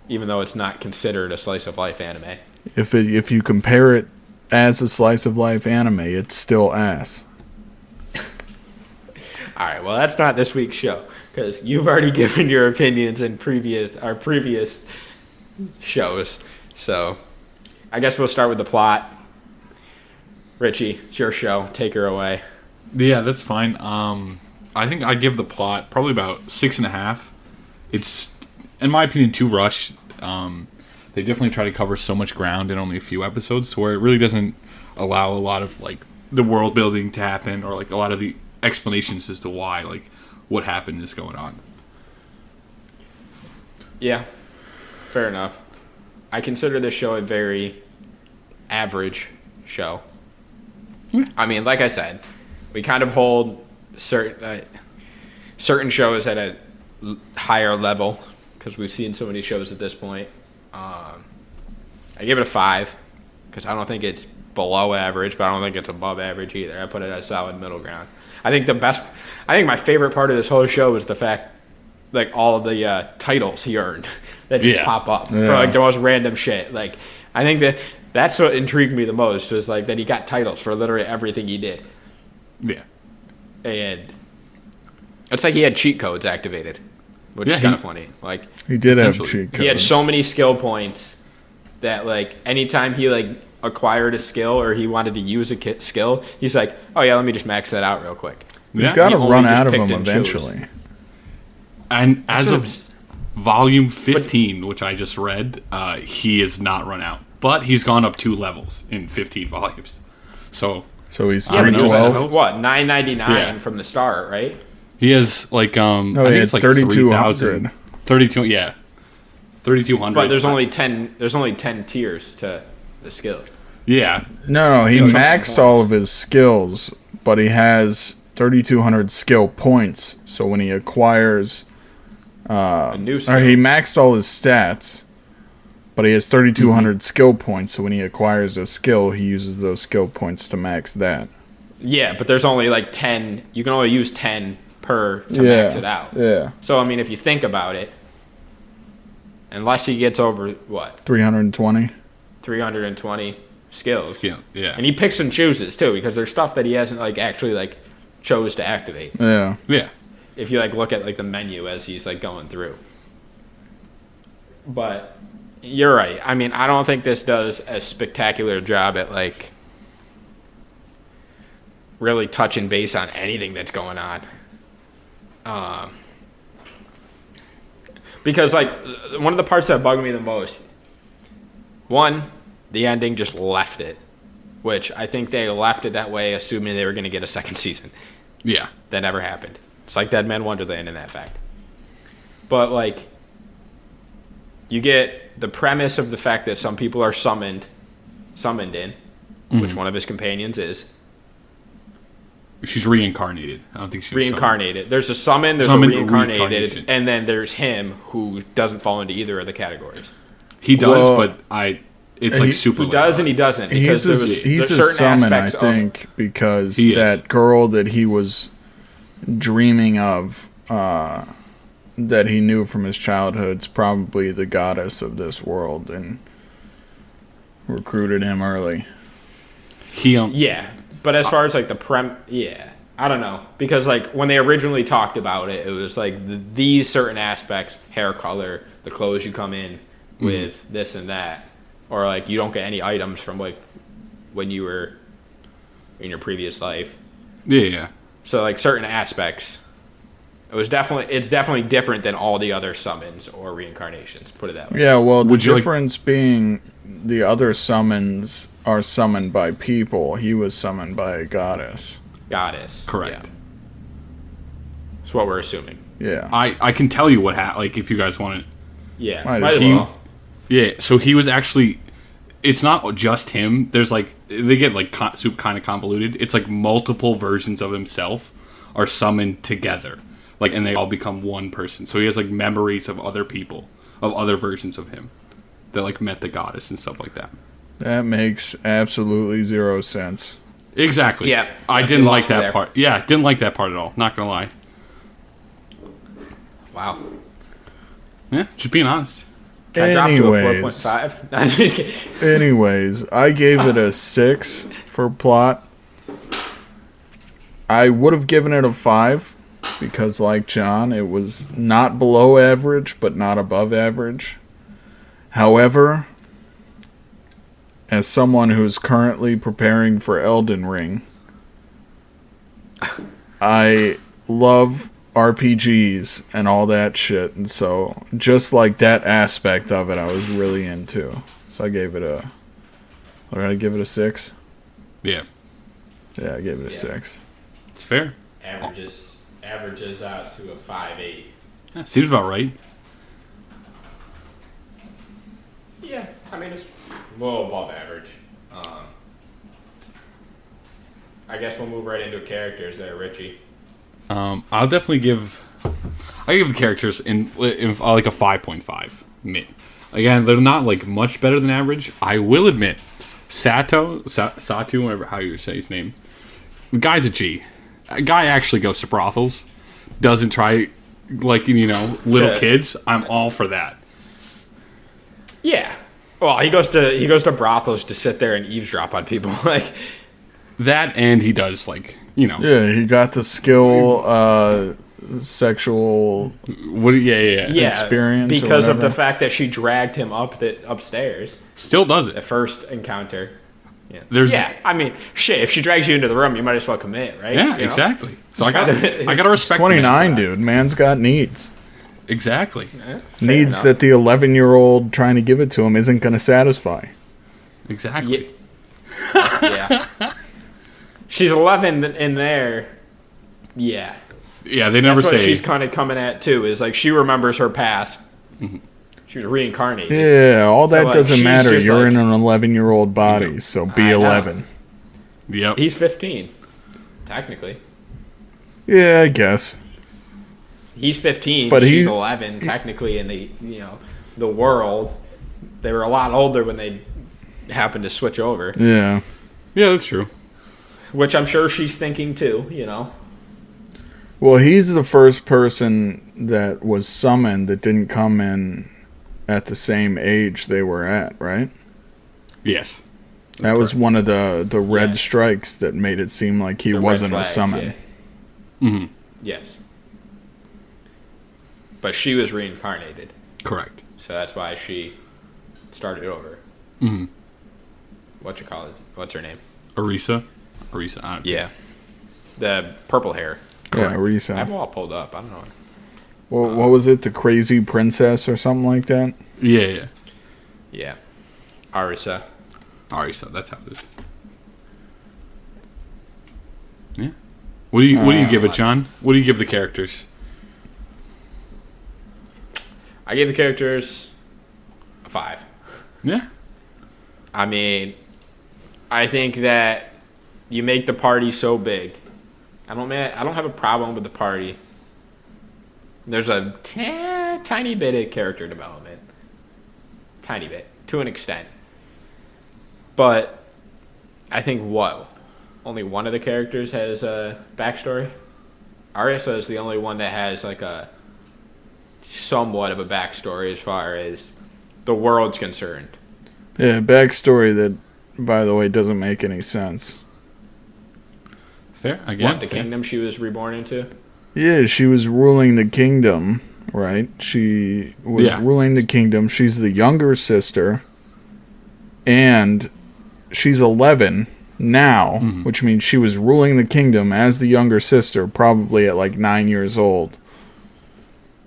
A: even though it's not considered a slice of life anime.
C: If you compare it as a slice of life anime, it's still ass.
A: All right, well, that's not this week's show because you've already given your opinions in our previous shows. So I guess we'll start with the plot. Richie, it's your show. Take her away.
B: Yeah, that's fine. I think I give the plot probably about 6.5. It's, in my opinion, too rushed. They definitely try to cover so much ground in only a few episodes, to where it really doesn't allow a lot of like the world building to happen, or like a lot of the explanations as to why, like what happened is going on.
A: Yeah, fair enough. I consider this show a very average show.
B: Yeah.
A: I mean, like I said, we kind of hold certain shows at a higher level because we've seen so many shows at this point. I give it a 5 because I don't think it's below average, but I don't think it's above average either. I put it at a solid middle ground. I think my favorite part of this whole show is the fact, like, all of the titles he earned that just pop up for like the most random shit. Like, I think that's what intrigued me the most, was like that he got titles for literally everything he did.
B: Yeah.
A: And it's like he had cheat codes activated, which is kind of funny. Like,
C: he did have cheat codes.
A: He had so many skill points that, like, anytime he like acquired a skill or he wanted to use a skill, he's like, oh yeah, let me just max that out real quick.
C: He's got to run out of them eventually.
B: And as of volume 15, which I just read, he is not run out, but he's gone up 2 levels in 15 volumes. So
C: he's 312.
A: What, $9.99 from the start, right?
B: He has like I think it's like
C: 3,200.
B: 32, yeah. 3,200.
A: But there's only 10 tiers to the skill.
B: Yeah.
C: No, he maxed all of his skills, but he has 3,200 skill points. So when he acquires
A: A new skill.
C: or he maxed all his stats, but he has 3,200 skill points. So when he acquires a skill, he uses those skill points to max that.
A: Yeah, but there's only like 10. You can only use 10 to max it out.
C: Yeah.
A: So, I mean, if you think about it, unless he gets over, what?
C: 320?
A: 320 skills.
B: Skill, yeah.
A: And he picks and chooses, too, because there's stuff that he hasn't, like, actually, like, chose to activate.
C: Yeah.
B: Yeah.
A: If you, like, look at, like, the menu as he's, like, going through. But you're right. I mean, I don't think this does a spectacular job at, like, really touching base on anything that's going on. Because, like, one of the parts that bugged me the most, one, the ending just left it, which I think they left it that way assuming they were going to get a second season.
B: Yeah.
A: That never happened. It's like Dead Man Wonderland in that fact. But, like, you get the premise of the fact that some people are summoned in, which one of his companions is.
B: She's reincarnated. I don't think she's
A: reincarnated. There's a summon, there's a reincarnated, and then there's him who doesn't fall into either of the categories.
B: He does, but it's like super.
A: He does and he doesn't, because
C: he's a
A: certain
C: summon, I
A: aspects
C: think, because
B: He
C: that
B: is.
C: girl that he was dreaming of that he knew from his childhood's probably the goddess of this world and recruited him early.
A: Yeah, but as far as like I don't know, because like when they originally talked about it, it was like these certain aspects, hair color, the clothes you come in with, this and that, or like you don't get any items from like when you were in your previous life.
B: Yeah.
A: So like certain aspects, it's definitely different than all the other summons or reincarnations. Put it that way.
C: Yeah, well, the difference being the other summons are summoned by people. He was summoned by a goddess.
B: Correct.
A: Yeah. That's what we're assuming.
C: Yeah.
B: I can tell you what happened, like, if you guys want it.
A: Yeah.
C: Might as well.
B: Yeah, so he was actually... It's not just him. There's, like... They get, like, soup kind of convoluted. It's, like, multiple versions of himself are summoned together. Like, and they all become one person. So he has, like, memories of other people, of other versions of him that, like, met the goddess and stuff like that.
C: That makes absolutely zero sense.
B: Exactly.
A: Yeah.
B: I didn't like that part. Yeah, didn't like that part at all. Not gonna lie.
A: Wow.
B: Yeah, just being honest.
A: Can I drop to a 4.5? No, I'm just kidding.
C: Anyways, I gave it a 6 for plot. I would have given it a 5 because, like John, it was not below average, but not above average. However, as someone who's currently preparing for Elden Ring, I love RPGs and all that shit, and so just like that aspect of it I was really into. So I gave it a... What did I give it, a 6?
B: Yeah.
C: Yeah, I gave it a 6.
B: It's fair.
A: Averages out to a 5.8.
B: Yeah, seems about right.
A: Yeah, I mean, it's a little above average. I guess we'll move right into characters there, Richie.
B: I'll definitely give... I give the characters in like a 5.5. Again, they're not like much better than average. I will admit, Satu, whatever how you say his name, the guy's a G. A guy actually goes to brothels, doesn't try like little kids. I'm all for that.
A: Yeah. Well, he goes to brothels to sit there and eavesdrop on people like
B: that, and he does like
C: Yeah, he got the skill sexual experience
A: because of the fact that she dragged him upstairs.
B: Still does it.
A: The first encounter. Yeah. I mean, shit, if she drags you into the room, you might as well commit, right?
B: Yeah, exactly. So I got to respect
C: 29, dude. Man's got needs.
B: Exactly.
A: Yeah,
C: needs that the 11-year-old trying to give it to him isn't going to satisfy.
B: Exactly.
A: Yeah. She's 11 in there. Yeah.
B: Yeah, they never
A: That's
B: say.
A: What she's kind of coming at too is like she remembers her past. Mm-hmm. She was reincarnated.
C: Yeah, all that doesn't matter. You're
A: like,
C: in an 11-year-old body, so be 11.
B: Yep.
A: He's 15, technically.
C: Yeah, I guess.
A: He's 15, but she's 11, technically, in the world. They were a lot older when they happened to switch over.
C: Yeah.
B: Yeah, that's true.
A: Which I'm sure she's thinking too,
C: Well, he's the first person that was summoned that didn't come in at the same age they were at, right?
B: Yes.
C: That was one of the red strikes that made it seem like he wasn't flags, a summon.
B: Yeah. Mm-hmm.
A: Yes. But she was reincarnated.
B: Correct.
A: So that's why she started over.
B: Mm-hmm.
A: What's her name?
B: Arisa, I don't know.
A: The purple hair.
C: Correct. Yeah, Arisa.
A: I have them all pulled up. I don't know.
C: Well, what was it? The Crazy Princess or something like that?
B: Yeah.
A: Yeah. Arisa,
B: that's how it is. Yeah. What do you give it, John? What do you give the characters?
A: I gave the characters a 5.
B: Yeah.
A: I mean, I think that you make the party so big. I don't have a problem with the party. There's a tiny bit of character development. Tiny bit, to an extent. But I think, only one of the characters has a backstory? Arisa is the only one that has like a somewhat of a backstory as far as the world's concerned.
C: Yeah, backstory that, by the way, doesn't make any sense.
B: Fair. Again,
A: The kingdom she was reborn into?
C: Yeah, she was ruling the kingdom, right? She was ruling the kingdom. She's the younger sister, and she's 11 now, which means she was ruling the kingdom as the younger sister, probably at like 9 years old.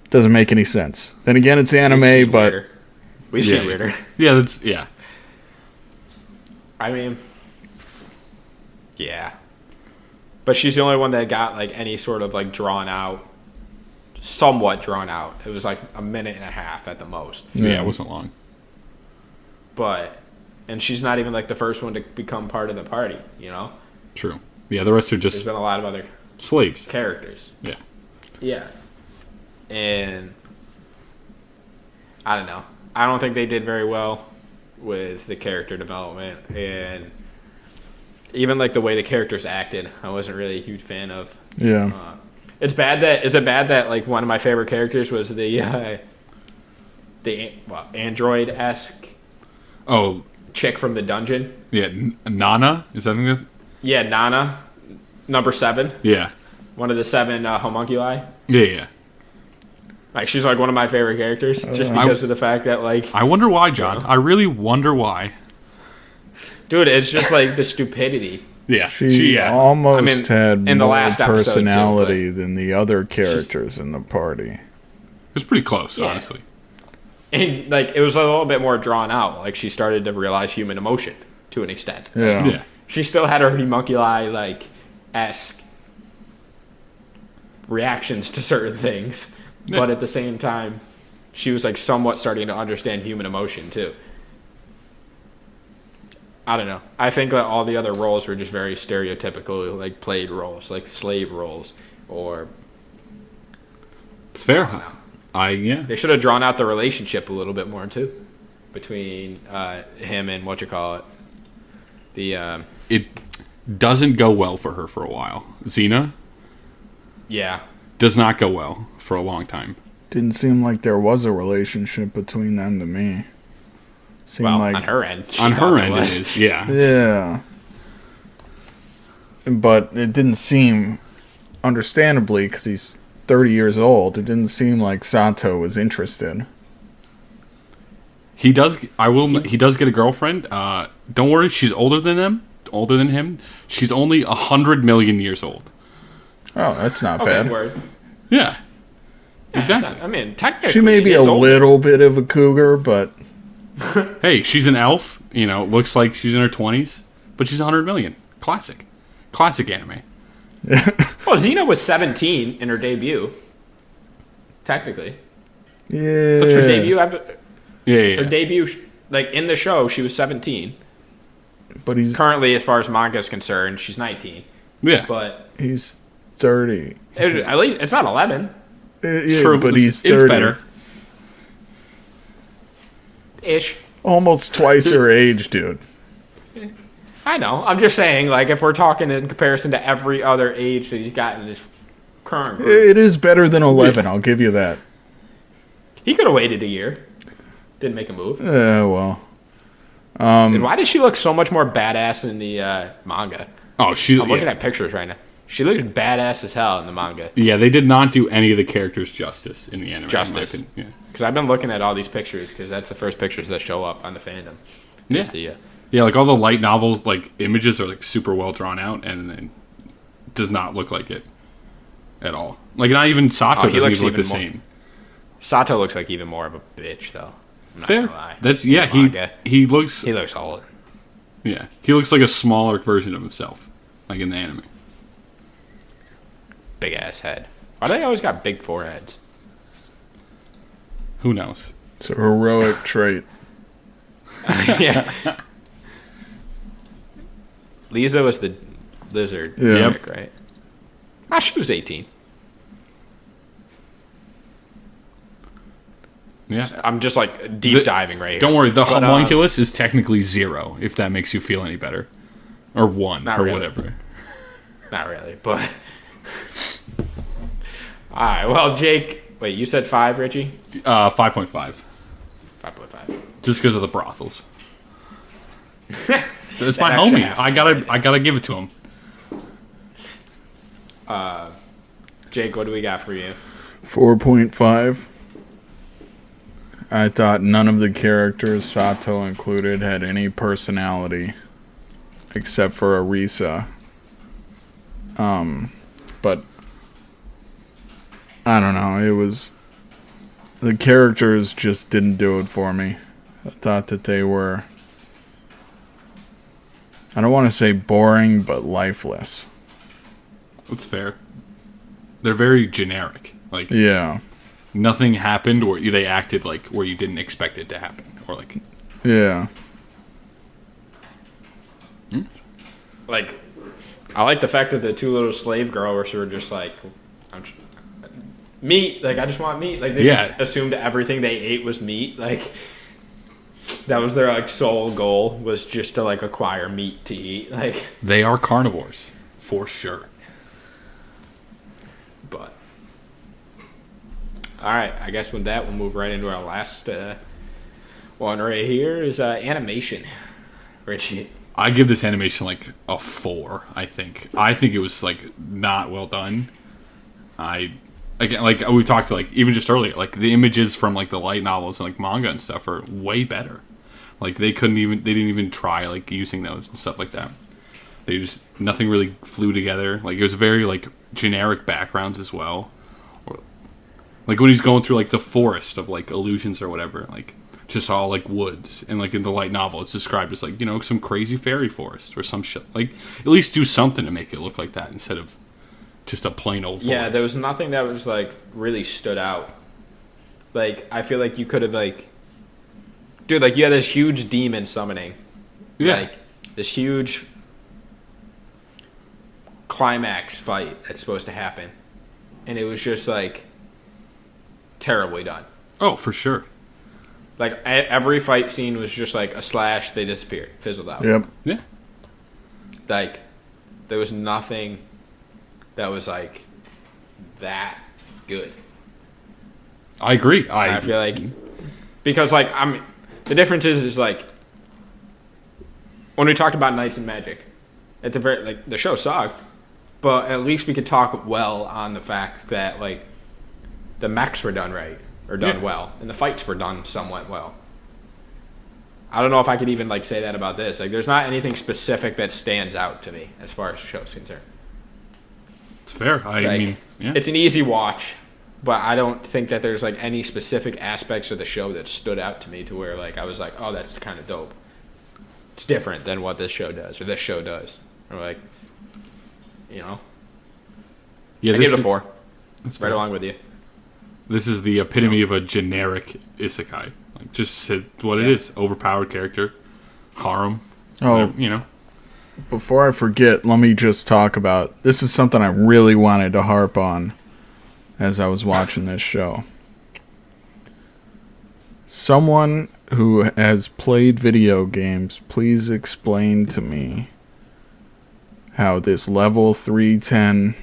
C: Doesn't make any sense. Then again, it's anime, but...
A: We've seen weirder.
B: Yeah, that's... Yeah.
A: I mean... Yeah. But she's the only one that got, like, any sort of, like, drawn out... Somewhat drawn out. It was, like, a minute and a half at the most.
B: Yeah, it wasn't long.
A: But... And she's not even, like, the first one to become part of the party, you know?
B: True. Yeah, the rest are just...
A: There's been a lot of other...
B: slaves.
A: Characters.
B: Yeah.
A: Yeah. And... I don't know. I don't think they did very well with the character development. And... Even, like, the way the characters acted, I wasn't really a huge fan of.
C: Yeah.
A: Is it bad that, like, one of my favorite characters was the android-esque...
B: Oh...
A: chick from the dungeon.
B: Yeah, Nana? Is that the...
A: Yeah, Nana, number 7.
B: Yeah.
A: One of the 7 homunculi.
B: Yeah.
A: Like, she's like one of my favorite characters, just because of the fact that, like...
B: I wonder why, John. I really wonder why.
A: Dude, it's just, like, the stupidity.
B: Yeah.
C: She almost had
A: in the
C: more
A: last episode,
C: personality than the other characters in the party.
B: It was pretty close, honestly.
A: And, like, it was a little bit more drawn out. Like, she started to realize human emotion to an extent.
C: Yeah.
A: She still had her homunculi, like, esque reactions to certain things. Yeah. But at the same time, she was, like, somewhat starting to understand human emotion, too. I don't know. I think that all the other roles were just very stereotypical, like, played roles, like slave roles, or...
B: It's fair. They
A: should have drawn out the relationship a little bit more too, between him and
B: It doesn't go well for her for a while. Xena.
A: Yeah.
B: Does not go well for a long time.
C: Didn't seem like there was a relationship between them to me. Seemed like
A: on her end.
B: On her end, it is. Yeah.
C: Yeah. But it didn't seem, understandably, because he's 30 years old, it didn't seem like Sato was interested.
B: He does. He does get a girlfriend. Don't worry, she's older than him. She's only 100 million years old.
C: Oh, that's not bad.
A: Word.
B: Yeah. Exactly.
A: I mean, technically,
C: she may be a little bit of a cougar, but
B: hey, she's an elf. You know, looks like she's in her 20s, but she's 100 million. Classic anime.
A: Well, Xena was 17 in her debut. Technically.
C: Yeah.
A: But her debut...
B: Yeah.
A: Her debut, like, in the show, she was 17.
C: But he's...
A: Currently, as far as manga is concerned, she's 19.
B: Yeah.
A: But...
C: He's 30.
A: At least, it's not 11.
C: It's true, but he's 30.
B: It's better.
A: Ish.
C: Almost twice her age, dude.
A: I know. I'm just saying, like, if we're talking in comparison to every other age that he's got in this current group.
C: It is better than 11, I'll give you that.
A: He could have waited a year. Didn't make a move.
C: Well.
A: And why does she look so much more badass in the manga?
B: Oh,
A: I'm looking at pictures right now. She looks badass as hell in the manga.
B: Yeah, they did not do any of the characters justice in the anime.
A: Justice. Because I've been looking at all these pictures because that's the first pictures that show up on the fandom.
B: Yeah, like all the light novels, like images are like super well drawn out, and it does not look like it at all. Like not even Sato doesn't even look the same.
A: Sato looks like even more of a bitch, though. I'm not
B: Fair.
A: gonna lie.
B: That's he looks.
A: He looks old.
B: Yeah, he looks like a smaller version of himself, like in the anime.
A: Big ass head. Why do they always got big foreheads?
B: Who knows?
C: It's a heroic trait.
A: Yeah. Lisa was the lizard.
C: Yeah.
A: Chick, right? Ah, she was 18.
B: Yeah.
A: I'm just like deep diving right here.
B: Don't worry, the homunculus is technically 0, if that makes you feel any better. Or 1,
A: not
B: or
A: really.
B: whatever.
A: Not really, but... Alright, well, Jake, Wait, you said 5, Richie?
B: 5.5.
A: 5.5.
B: Just because of the brothels. It's my homie. I gotta give it to him.
A: Jake, what do we got for you?
C: 4.5. I thought none of the characters, Sato included, had any personality except for Arisa. But I don't know. It was the characters just didn't do it for me. I thought that they were, I don't want to say boring, but lifeless.
B: That's fair. They're very generic. Like,
C: yeah,
B: nothing happened, or they acted like where you didn't expect it to happen, or like,
C: yeah.
A: Like, I like the fact that the two little slave girls were just like, meat. Like, I just want meat. Like, they just assumed everything they ate was meat. Like, that was their like sole goal, was just to like acquire meat to eat. Like,
B: they are carnivores for sure.
A: But all right, I guess with that we'll move right into our last one right here is animation. Richie,
B: I give this animation like a 4. I think it was like not well done. Again, like we talked like even just earlier, like the images from like the light novels and like manga and stuff are way better. Like they didn't even try like using those and stuff like that. They just, nothing really flew together. Like it was very like generic backgrounds as well. Or like when he's going through like the forest of like illusions or whatever, like just all like woods, and like in the light novel it's described as like, you know, some crazy fairy forest or some shit. Like at least do something to make it look like that instead of just a plain old forest.
A: Yeah, there was nothing that was like really stood out. Like I feel like you could have like, dude, like you had this huge demon summoning.
B: Yeah.
A: Like this huge climax fight that's supposed to happen, and it was just like terribly done.
B: Oh, for sure.
A: Like every fight scene was just like a slash, they disappeared, fizzled out.
C: Yep.
B: Yeah.
A: Like there was nothing that was like that good.
B: I agree.
A: I feel like because like the difference is like when we talked about Knights and Magic, at the very like the show sucked, but at least we could talk well on the fact that like the mechs were done right or done well, and the fights were done somewhat well. I don't know if I could even like say that about this. Like, there's not anything specific that stands out to me as far as the show's concerned.
B: It's fair. I mean, yeah.
A: It's an easy watch, but I don't think that there's like any specific aspects of the show that stood out to me to where like I was like, oh, that's kind of dope. It's different than what this show does, or this show does, or like, you know.
B: Yeah,
A: I give it a 4.
B: That's
A: right
B: fair.
A: along with you.
B: This is the epitome of a generic isekai. Like, just said what it is. Overpowered character, harem.
C: Oh,
B: you know.
C: Before I forget, let me just talk about, this is something I really wanted to harp on as I was watching this show. Someone who has played video games, please explain to me how this level 310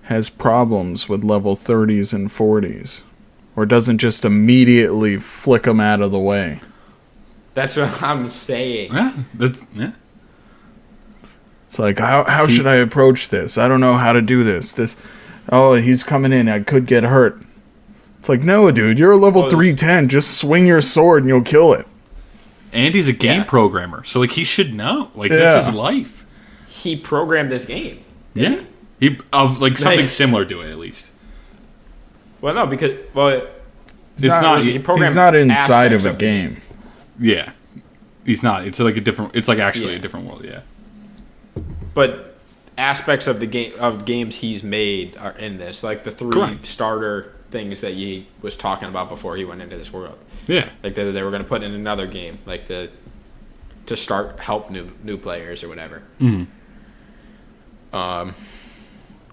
C: has problems with level 30s and 40s, or doesn't just immediately flick them out of the way.
A: That's what I'm saying.
B: Yeah,
C: It's like, how should I approach this? I don't know how to do this. Oh, he's coming in. I could get hurt. It's like, no, dude, you're a level 310. Just swing your sword and you'll kill it.
B: And he's a game programmer, so like he should know. Like that's his life.
A: He programmed this game.
B: Yeah. He something similar to it at least.
A: Well, no, because
C: he's not inside of a game.
B: Yeah, he's not. It's like a different. It's like actually a different world. Yeah.
A: But aspects of the game of games he's made are in this, like the 3 starter things that he was talking about before he went into this world.
B: Yeah.
A: Like they were going to put in another game, like to help new players or whatever.
B: Mm-hmm.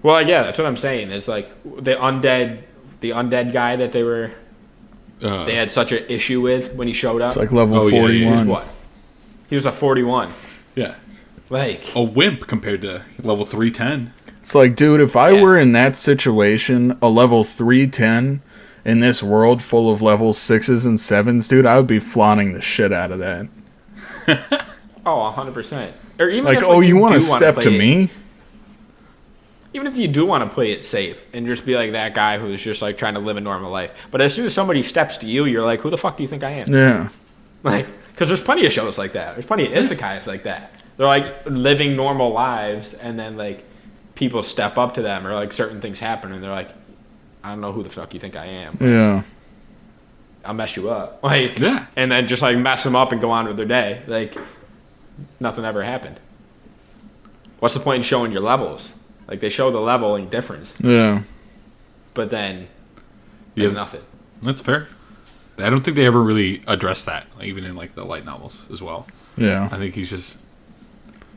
A: Well, yeah, that's what I'm saying. It's like the undead guy that they had such an issue with when he showed up.
C: It's like level 41.
A: He was what? He was a 41.
B: Yeah.
A: Like
B: a wimp compared to level 310.
C: It's like, dude, if I were in that situation, a level 310 in this world full of level 6s and 7s, dude, I would be flaunting the shit out of that.
A: Oh, 100%. Or even
C: like,
A: if,
C: oh, you want to step to me?
A: Even if you do want to play it safe and just be like that guy who's just like trying to live a normal life. But as soon as somebody steps to you, you're like, who the fuck do you think I am?
C: Yeah.
A: Like, because there's plenty of shows like that. There's plenty of isekais like that. They're like living normal lives, and then like people step up to them, or like certain things happen, and they're like, I don't know who the fuck you think I am.
C: Yeah.
A: I'll mess you up. Like, yeah. And then just like mess them up and go on with their day. Like, nothing ever happened. What's the point in showing your levels? Like, they show the leveling difference.
C: Yeah.
A: But then, there's nothing.
B: That's fair. I don't think they ever really addressed that, like, even in, like, the light novels as well.
C: Yeah.
B: I think he's just...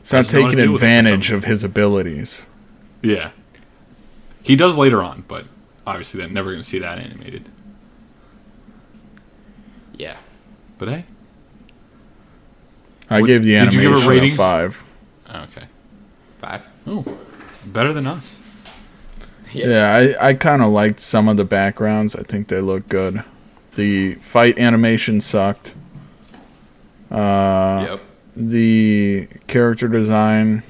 C: It's not taking advantage of his abilities.
B: Yeah. He does later on, but obviously they're never going to see that animated.
A: Yeah.
B: But hey.
C: I gave the animation
B: give a rating?
C: a 5.
B: Okay.
A: 5?
B: Oh. Better than us.
C: Yeah, I kind of liked some of the backgrounds. I think they look good. The fight animation sucked.
A: Yep.
C: The character design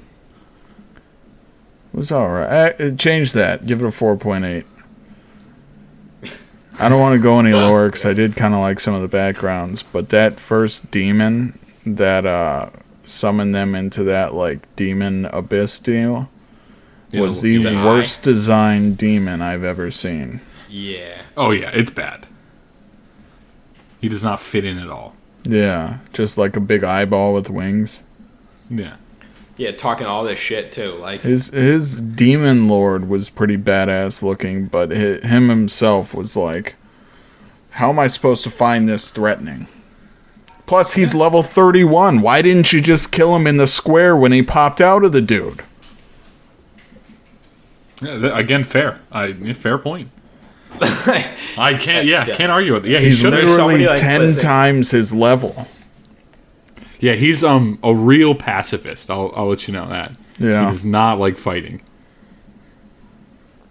C: was alright. Change that. Give it a 4.8. I don't want to go any lower because I did kind of like some of the backgrounds, but that first demon that summoned them into that like demon abyss deal was the worst designed demon I've ever seen.
A: Yeah.
B: Oh yeah, it's bad. He does not fit in at all.
C: Yeah, just like a big eyeball with wings.
B: Yeah.
A: Yeah, talking all this shit too. Like
C: his demon lord was pretty badass looking, but him himself was like, how am I supposed to find this threatening? Plus, he's level 31. Why didn't you just kill him in the square when he popped out of the dude?
B: Yeah, again, fair. Fair point. I can't argue with it. Yeah,
C: he's literally 10 times his level.
B: Yeah, he's a real pacifist. I'll let you know that.
C: Yeah,
B: he does not like fighting,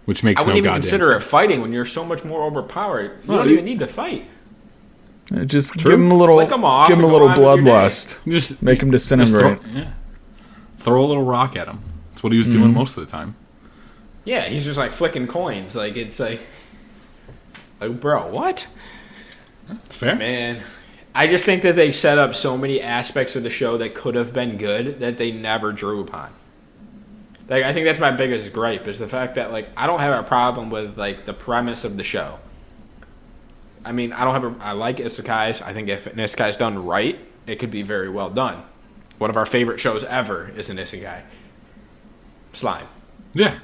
B: which makes no goddamn sense. I wouldn't even consider
A: it fighting when you're so much more overpowered. You don't even need to fight.
C: Just give him a little, give him a little bloodlust. Just make him disintegrate.
B: Throw a little rock at him. That's what he was doing most of the time.
A: Yeah, he's just like flicking coins. Like it's like bro, what?
B: That's fair,
A: man. I just think that they set up so many aspects of the show that could have been good that they never drew upon. Like, I think that's my biggest gripe is the fact that like I don't have a problem with like the premise of the show. I mean, I like isekais. I think if an isekai is done right, it could be very well done. One of our favorite shows ever is an isekai. Slime.
B: Yeah.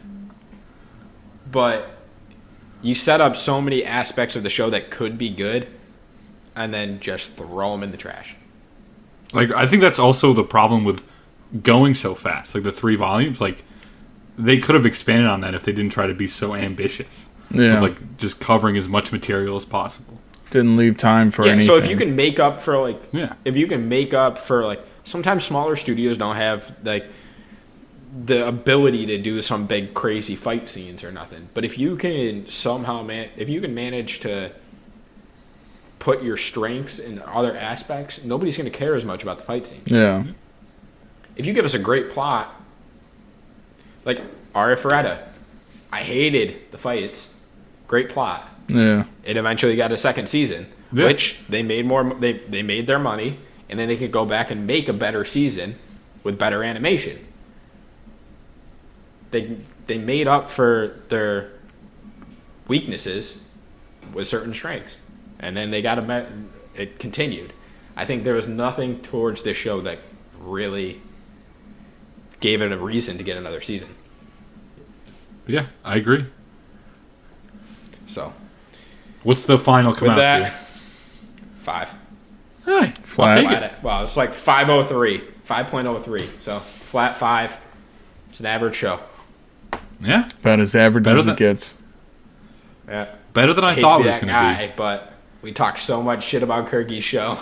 A: But you set up so many aspects of the show that could be good, and then just throw them in the trash.
B: Like, I think that's also the problem with going so fast. Like, the 3 volumes, like, they could have expanded on that if they didn't try to be so ambitious.
C: Yeah.
B: With, like, just covering as much material as possible.
C: Didn't leave time for anything.
A: So if you can make up for, like... Yeah. If you can make up for, like... Sometimes smaller studios don't have, like... the ability to do some big crazy fight scenes or nothing. But if you can somehow if you can manage to put your strengths in other aspects, nobody's going to care as much about the fight scene.
C: Yeah.
A: If you give us a great plot, like Arifureta, I hated the fights. Great plot.
C: Yeah.
A: It eventually got a second season, which they made more. They made their money, and then they could go back and make a better season with better animation. They made up for their weaknesses with certain strengths, and then they got it continued. I think there was nothing towards this show that really gave it a reason to get another season.
B: Yeah, I agree.
A: So,
B: what's the final come out to?
A: 5.
B: Hey,
C: flat.
A: Well, it's like 5.03, 5.03. So flat 5. It's an average show.
B: Yeah,
C: about as average as it gets.
A: Yeah,
B: better than I thought it was going to be.
A: But we talked so much shit about Kirky's show.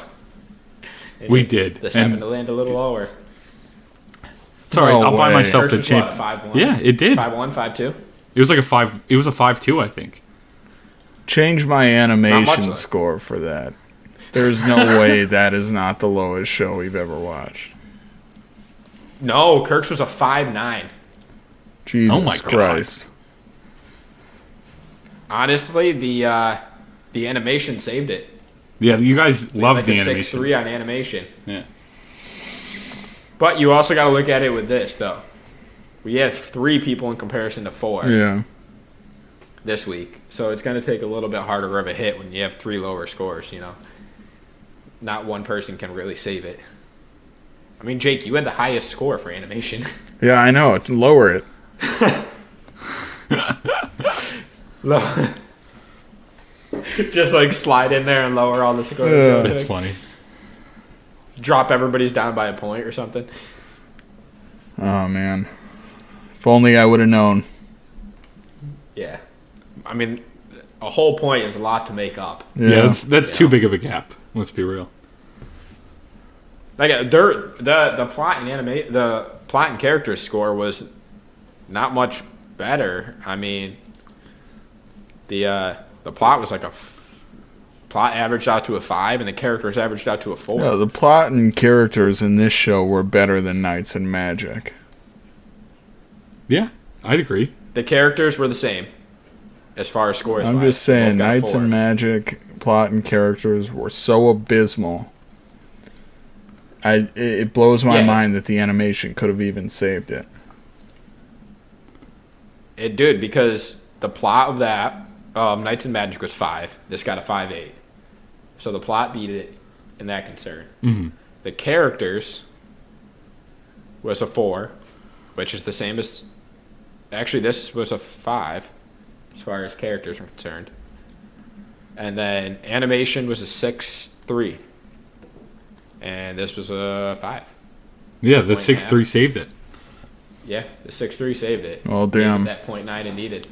B: We did.
A: This happened to land a little lower.
B: It's all right.
C: No
B: I'll buy
C: way.
B: myself the
A: Versus
B: champ.
A: what, 5-1?
B: Yeah, it did.
A: 5-1, 5-2?
B: It was like a 5. It was a 5-2, I think.
C: Change my
A: Not
C: animation
A: much,
C: score for that. There's no way that is not the lowest show we've ever watched.
A: No, Kirk's was a 5-9.
C: Jesus
B: Oh my God.
C: Christ.
A: Honestly, the animation saved it.
B: Yeah, you guys love
A: Like
B: the
A: a
B: animation.
A: 6-3 on animation.
B: Yeah.
A: But you also got to look at it with this, though. We have 3 people in comparison to 4
C: Yeah.
A: this week. So it's going to take a little bit harder of a hit when you have 3 lower scores, you know. Not one person can really save it. I mean, Jake, you had the highest score for animation.
C: Yeah, I know. Lower it.
A: Just like slide in there and lower all the scores.
C: Yeah.
B: That's funny.
A: Drop everybody's down by a point or something.
C: Oh, man. If only I would have known.
A: Yeah. I mean, a whole point is a lot to make up.
B: Yeah, that's too
A: Yeah.
B: big of a gap. Let's be real.
A: Like the plot and character score was not much better. I mean, the plot was like plot averaged out to a 5, and the characters averaged out to a 4.
C: Yeah, the plot and characters in this show were better than Knights and Magic.
B: Yeah, I'd agree.
A: The characters were the same as far as scores.
C: I'm just saying, Knights and Magic plot and characters were so abysmal. It blows my mind that the animation could have even saved it.
A: It did, because the plot of that Knights and Magic was 5. This got a 5.8. So the plot beat it in that concern.
B: Mm-hmm.
A: The characters was a 4, which is the same as... Actually, this was a 5 as far as characters are concerned. And then animation was a 6.3. And this was a 5.
B: Yeah, the
A: 6.5.
B: 6-3 saved it.
A: Yeah, the 6.3 saved it.
C: Oh, damn.
A: That 0.9 it needed.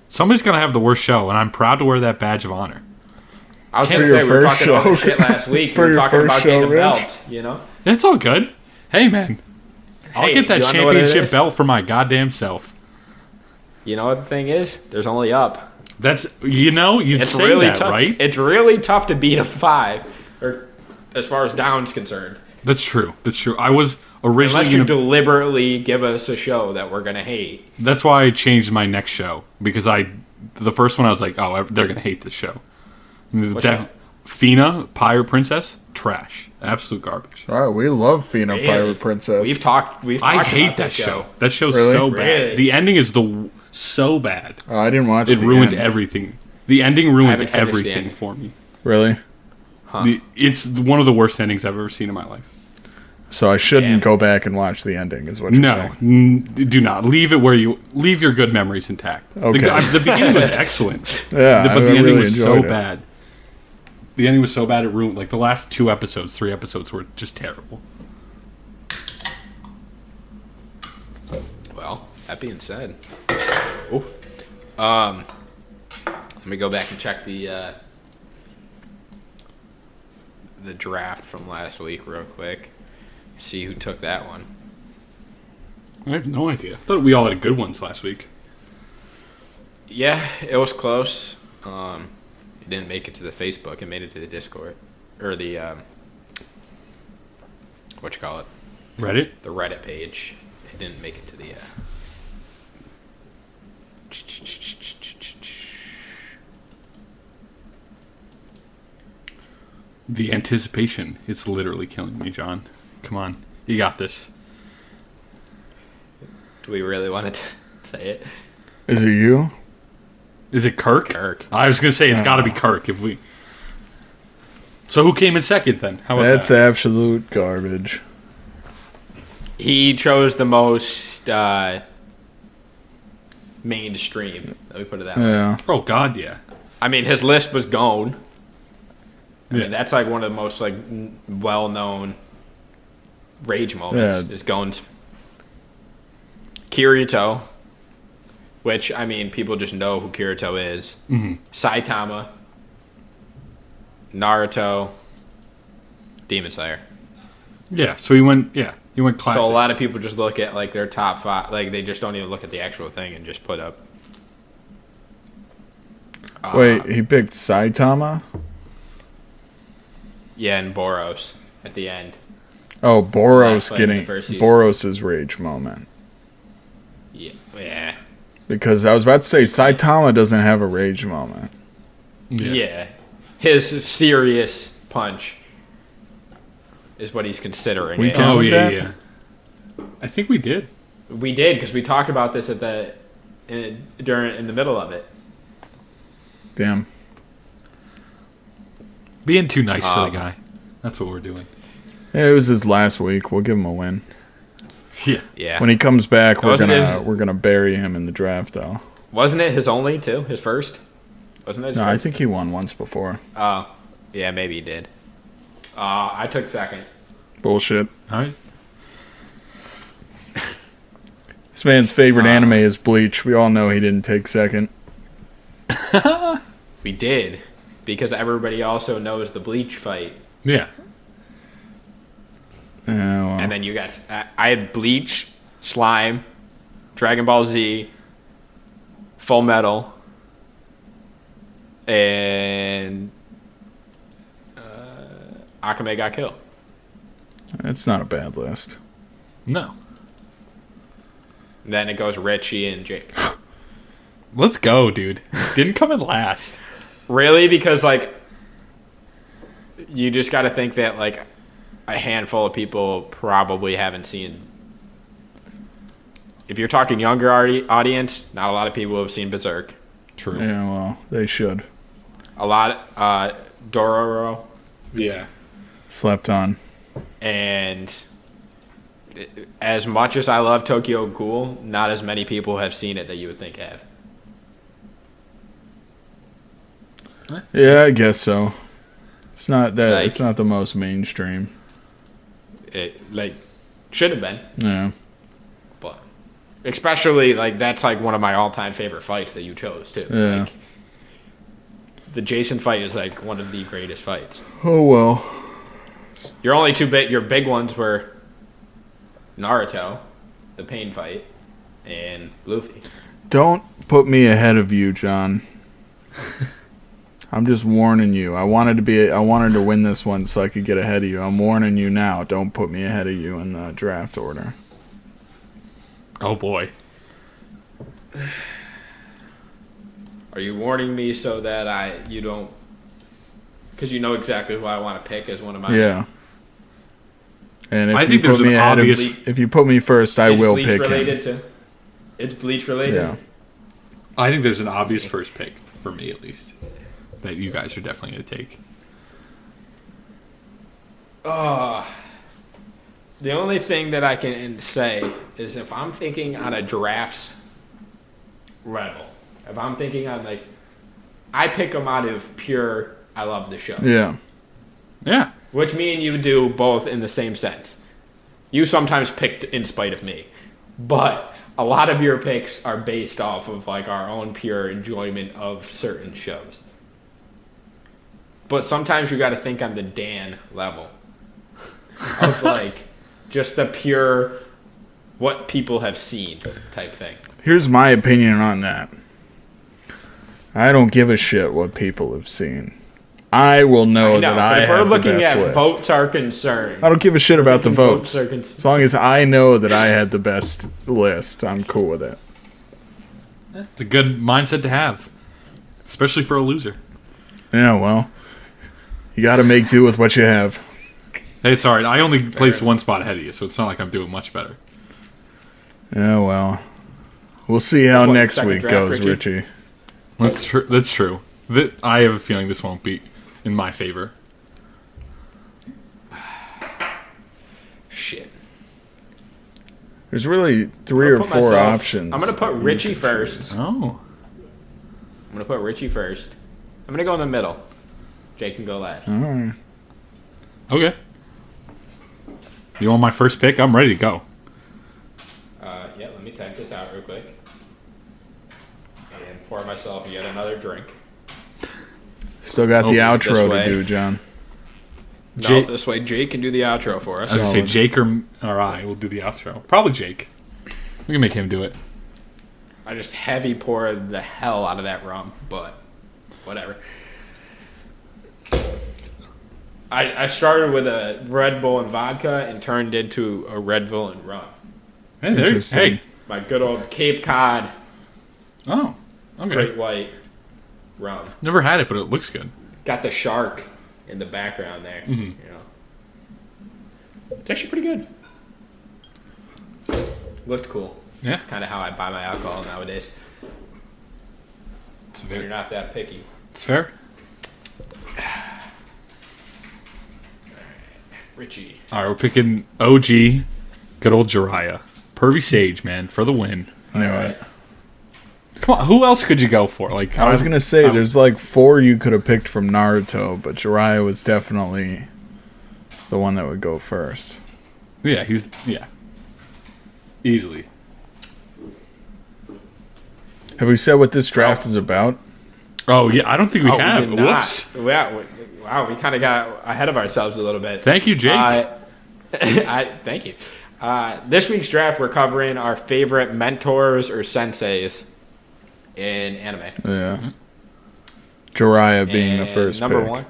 B: Somebody's going to have the worst show, and I'm proud to wear that badge of honor.
A: I was
C: For
A: going to
C: your
A: say, we were
C: first
A: talking about
C: show.
A: this shit last week.
C: For
A: We were
C: your
A: talking
C: first
A: about
C: show,
A: getting a
C: Rich.
A: belt, you know?
B: It's all good. Hey, man. I'll
A: Hey,
B: get that
A: you wanna know what it
B: championship
A: is?
B: belt for my goddamn self.
A: You know what the thing is? There's only up.
B: That's, you'd
A: It's
B: say
A: really
B: that,
A: tough.
B: right?
A: It's really tough to beat a 5, or as far as down's concerned.
B: That's true. That's true. I was originally
A: Unless you
B: going to...
A: deliberately give us a show that we're going to hate.
B: That's why I changed my next show. Because the first one I was like, oh, they're going to hate this show.
A: show?
B: Fina, Pirate Princess, trash. Absolute garbage.
C: All right, we love Fina
A: Really?
C: Pirate Princess.
A: We've talked
B: I
A: about
B: hate
A: this
B: that show. That show's
C: Really?
B: so bad.
A: Really?
B: The ending is so bad.
C: Oh, I didn't watch
B: It
C: the
B: ruined
C: end.
B: everything. The ending
A: I
B: ruined
A: haven't finished the
B: everything
A: ending.
B: for me.
C: Really?
A: Huh.
B: It's one of the worst endings I've ever seen in my life.
C: So I shouldn't
A: Damn.
C: go back and watch the ending, is what you're
B: No,
C: saying.
B: do not. Leave your good memories intact.
C: Okay.
B: The beginning was excellent.
C: Yeah,
B: But the
C: I
B: ending
C: really
B: was so
C: enjoyed it.
B: bad. The ending was so bad it ruined, like, the last 3 episodes were just terrible.
A: Well, that being said, let me go back and check the draft from last week real quick. See who took that one.
B: I have no idea. I thought we all had good ones last week.
A: Yeah, it was close. It didn't make it to the Facebook. It made it to the Discord, or the what you call it,
B: Reddit?
A: the Reddit page. It didn't make it to the.
B: The anticipation is literally killing me, John. Come on. You got this.
A: Do we really want to say it?
C: Is it you?
B: Is it Kirk?
A: It's Kirk.
B: I was going to say it's got to be Kirk if we... So who came in second then? How about
C: That's
B: that?
C: absolute garbage.
A: He chose the most mainstream. Let me put it that way.
C: Yeah.
B: Oh, God, yeah.
A: I mean, his list was Gone. I
B: Yeah.
A: mean, that's like one of the most like well-known rage moments.
C: Yeah.
A: Is Gone's Kirito, which I mean, people just know who Kirito is.
B: Mm-hmm.
A: Saitama, Naruto, Demon Slayer.
B: Yeah, so he went... Yeah. He went classics.
A: So a lot of people just look at like their top 5, like they just don't even look at the actual thing and just put up.
C: Wait, he picked Saitama?
A: Yeah, and Boros at the end.
C: Oh, Boros
A: Last fight in the first season.
C: Boros' rage moment.
A: Yeah.
C: Because I was about to say Saitama doesn't have a rage moment.
A: Yeah. His serious punch is what he's considering.
C: We
B: Oh,
C: with
B: yeah,
C: that?
B: yeah. I think we did.
A: We did, because we talked about this in the middle of it.
C: Damn.
B: Being too nice to the guy. That's what we're doing.
C: Yeah, it was his last week. We'll give him a win.
B: Yeah.
A: Yeah.
C: When he comes back,
A: Wasn't
C: we're gonna bury him in the draft, though.
A: Wasn't it his only, too? His first? Wasn't it his
C: No,
A: first?
C: I think he won once before.
A: Oh. Yeah, maybe he did. I took second.
C: Bullshit.
B: All right.
C: This man's favorite anime is Bleach. We all know he didn't take second.
A: We did. Because everybody also knows the Bleach fight.
B: Yeah.
C: Yeah, well.
A: And then you got... I had Bleach, Slime, Dragon Ball Z, Full Metal, and Akame got killed.
C: That's not a bad list.
B: No.
A: And then it goes Richie and Jake.
B: Let's go, dude. Didn't come in last.
A: Really? Because, like, you just got to think that, like, a handful of people probably haven't seen... If you're talking younger audience, not a lot of people have seen Berserk.
B: True.
C: Yeah, well, they should.
A: A lot... Dororo.
B: Yeah.
C: Slept on.
A: And as much as I love Tokyo Ghoul, not as many people have seen it that you would think have.
C: Yeah, I guess so. It's not that.
A: Like-
C: it's not the most mainstream.
A: It, like, should have been.
C: Yeah.
A: But especially, like, that's, like, one of my all-time favorite fights that you chose, too.
C: Yeah.
A: Like, the Jason fight is, like, one of the greatest fights.
C: Oh well.
A: Your big ones were Naruto, the Pain fight, and Luffy.
C: Don't put me ahead of you, John. I'm just warning you. I wanted to win this one so I could get ahead of you. I'm warning you now. Don't put me ahead of you in the draft order.
B: Oh, boy.
A: Are you warning me so that you don't... Because you know exactly who I want to pick as one of my...
C: Yeah. And if
B: I
C: you
B: think
C: put
B: there's
C: me
B: an
C: ahead
B: obvious-
C: if you put me first, I will
A: Bleach
C: pick
A: related
C: him.
A: to? It's Bleach related?
C: Yeah.
B: I think there's an obvious first pick, for me at least, that you guys are definitely going to take.
A: The only thing that I can say is if I'm thinking on a draft's level, if I'm thinking on, like, I pick them out of pure, I love the show.
C: Yeah.
B: Yeah.
A: Which me and you do both in the same sense. You sometimes picked in spite of me. But a lot of your picks are based off of, like, our own pure enjoyment of certain shows. But sometimes you got to think on the Dan level. Of, like, just the pure, what people have seen type thing.
C: Here's my opinion on that. I don't give a shit what people have seen. I will know, that I
A: if
C: have
A: we're
C: the
A: looking
C: best
A: at
C: list.
A: votes are concerned.
C: I don't give a shit about the
A: Votes
C: votes.
A: are concerned.
C: As long as I know that I had the best list, I'm cool with it.
B: It's a good mindset to have, especially for a loser.
C: Yeah, well, you got to make do with what you have.
B: Hey, it's all right. I only placed one spot ahead of you, so it's not like I'm doing much better.
C: Yeah, well, we'll see how
A: What,
C: next
A: second
C: week
A: draft,
C: goes,
A: Richie?
C: Richie.
B: That's true. I have a feeling this won't be in my favor.
A: Shit.
C: There's really 3 or 4 options.
A: I'm going to put Richie first.
B: Oh.
A: I'm going to put Richie first. I'm going to go in the middle. Jake can go last.
C: All right.
B: Okay. You want my first pick? I'm ready to go.
A: Yeah, let me type this out real quick. And pour myself yet another drink.
C: Still got the
B: Oh,
C: outro
A: way.
C: to do, John.
A: No, this way Jake can do the outro for us.
B: I was going to say Jake or I will do the outro. Probably Jake. We can make him do it.
A: I just heavy poured the hell out of that rum, but whatever. I started with a Red Bull and vodka and turned into a Red Bull and rum.
B: Hey.
A: My good old Cape Cod.
B: Oh, okay.
A: Great White rum.
B: Never had it, but it looks good.
A: Got the shark in the background there.
B: Mm-hmm.
A: You know, it's actually pretty good. Looked cool.
B: Yeah,
A: It's kind of how I buy my alcohol nowadays.
B: it's
A: You're not that picky.
B: It's fair.
A: Richie.
B: All right, we're picking OG, good old Jiraiya. Pervy Sage, man, for the win.
C: All right.
B: Come on, who else could you go for? Like
C: I was going to say, there's like 4 you could have picked from Naruto, but Jiraiya was definitely the one that would go first.
B: Yeah, easily.
C: Have we said what this draft is about?
B: Oh yeah, I don't think we have.
A: We did not.
B: Whoops.
A: Wow, we kind of got ahead of ourselves a little bit.
B: Thank you, Jake.
A: Thank you. This week's draft, we're covering our favorite mentors or senseis in anime.
C: Yeah. Mm-hmm. Jiraiya being the first
A: number
C: pick.
A: one.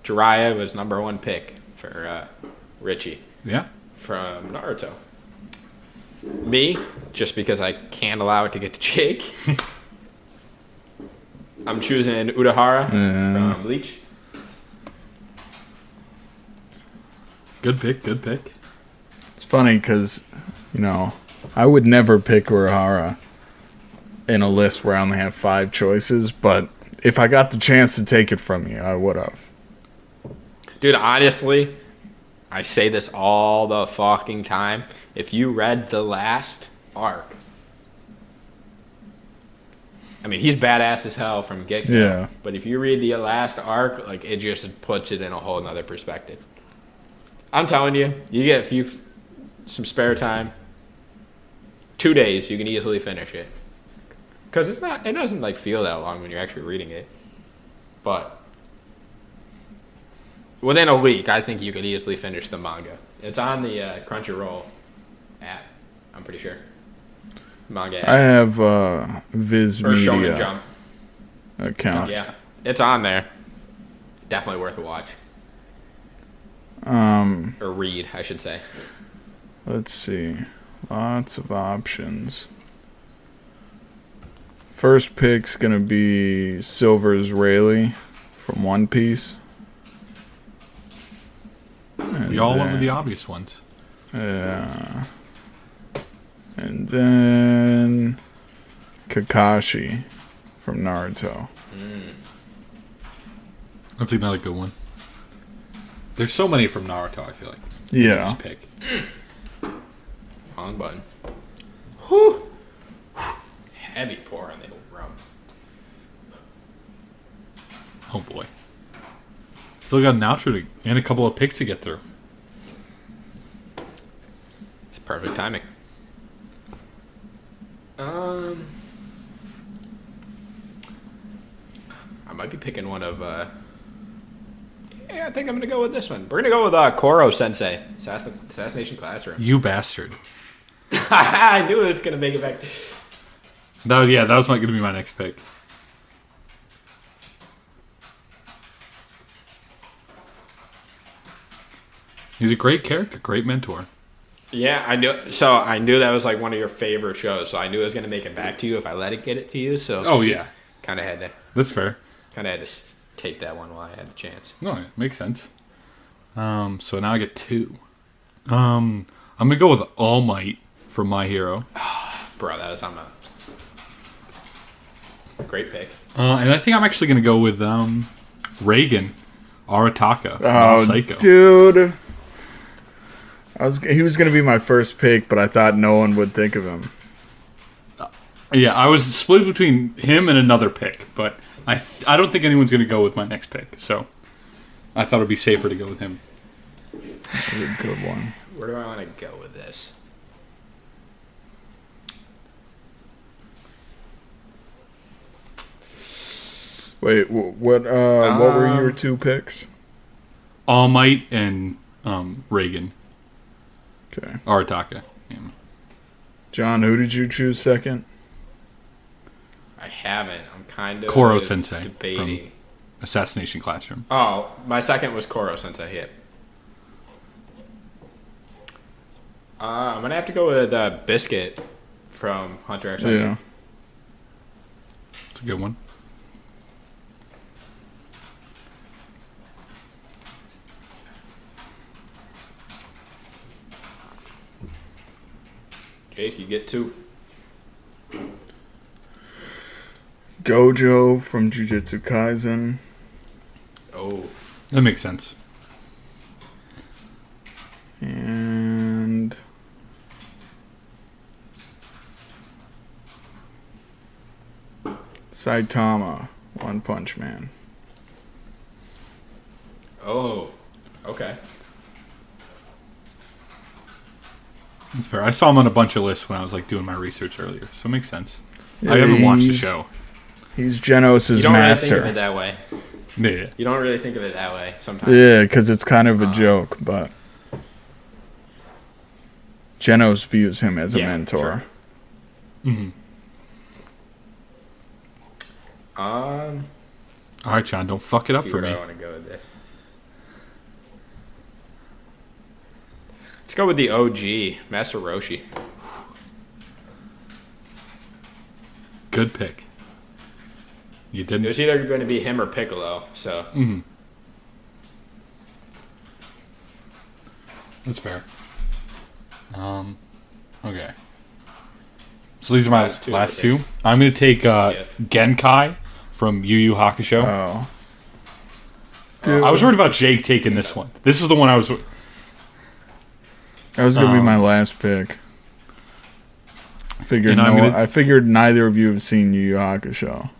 A: Jiraiya was number 1 pick for Richie
B: Yeah.
A: from Naruto. Me, just because I can't allow it to get to Jake. I'm choosing Urahara from Bleach.
B: Good pick. Good pick.
C: It's funny because, I would never pick Urahara in a list where I only have 5 choices, but if I got the chance to take it from you, I would have.
A: Dude, honestly, I say this all the fucking time. If you read the last arc, I mean, he's badass as hell from get-go.
C: Yeah.
A: But if you read the last arc, like, it just puts it in a whole nother perspective. I'm telling you, you get some spare time, 2 days, you can easily finish it. Because it doesn't, like, feel that long when you're actually reading it. But within a week, I think you could easily finish the manga. It's on the Crunchyroll app, I'm pretty sure. Manga app.
C: I have Viz
A: Or Shonen
C: Media
A: Jump.
C: account.
A: Yeah, it's on there. Definitely worth a watch. Or read, I should say.
C: Let's see. Lots of options. First pick's gonna be Silver's Rayleigh from One Piece.
B: We all went with the obvious ones.
C: Yeah. And then Kakashi from Naruto.
B: That's another good one. There's so many from Naruto, I feel like.
C: Yeah.
B: Just pick.
A: Wrong button. Whew. Heavy pour on the rum.
B: Oh boy. Still got an outro and a couple of picks to get through.
A: It's perfect timing. I might be picking one of. Yeah, I think I'm gonna go with this one. We're gonna go with Koro Sensei, Assassination Classroom.
B: You bastard.
A: I knew it was gonna make it back.
B: That was going to be my next pick. He's a great character, great mentor.
A: Yeah, I knew. So I knew that was like one of your favorite shows. So I knew it was gonna make it back to you if I let it get it to you. So
B: Oh yeah,
A: kind of had to.
B: that's fair.
A: Kind of had to take that one while I had the chance.
B: No, it makes sense. So now I get 2. I'm gonna go with All Might from My Hero.
A: Bro, that was on a great pick.
B: And I think I'm actually gonna go with Reagan, Arataka,
C: Oh,
B: Psycho.
C: dude. He was going to be my first pick, but I thought no one would think of him.
B: Yeah, I was split between him and another pick, but I don't think anyone's gonna go with my next pick. So I thought it'd be safer to go with him.
C: That was a good one.
A: Where do I want to go with this?
C: Wait, what were your 2 picks?
B: All Might and Reagan.
C: Okay.
B: Arataka. Yeah.
C: John, who did you choose second?
A: I haven't. I'm kind of
B: Koro Sensei
A: debating.
B: from Assassination Classroom.
A: Oh, my second was Koro Sensei. Yep. I'm gonna have to go with Biscuit from Hunter X Hunter.
C: Yeah.
B: It's a good one.
A: Jake, you get 2.
C: Gojo from Jujutsu Kaisen.
A: Oh.
B: That makes sense.
C: And Saitama, One Punch Man.
A: Oh. Okay.
B: That's fair. I saw him on a bunch of lists when I was like doing my research earlier, so it makes sense. I haven't watched the show.
C: He's Genos'
A: You don't
C: master.
A: really think of it that way.
B: Yeah.
A: You don't really think of it that way sometimes.
C: Yeah, because it's kind of a joke, but Genos views him as a mentor.
B: Sure. Mm-hmm.
A: Um.
B: All right, John, don't fuck it up for me.
A: I want to go with this. Let's go with the OG, Master Roshi.
B: Good pick. You
A: It
B: didn't.
A: was either going to be him or Piccolo, so.
B: Mm-hmm. That's fair. Okay. So these are my last two. I'm going to take Genkai from Yu Yu Hakusho.
C: Oh. Dude.
B: I was worried about Jake taking this one. This was the one I was...
C: That was going to be my last pick. I figured neither of you have seen Yu Yu Hakusho.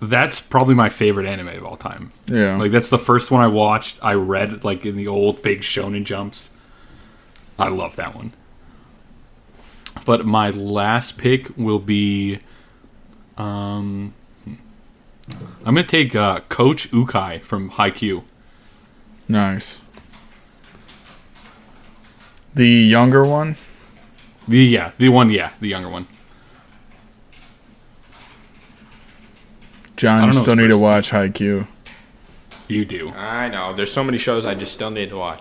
B: That's probably my favorite anime of all time.
C: Yeah.
B: Like, that's the first one I watched. I read, like, in the old big Shonen Jumps. I love that one. But my last pick will be... I'm going to take Coach Ukai from Haikyuu.
C: Nice. The younger one?
B: The younger one.
C: John, you still need to watch Haikyuu.
B: You do.
A: I know. There's so many shows I just still need to watch.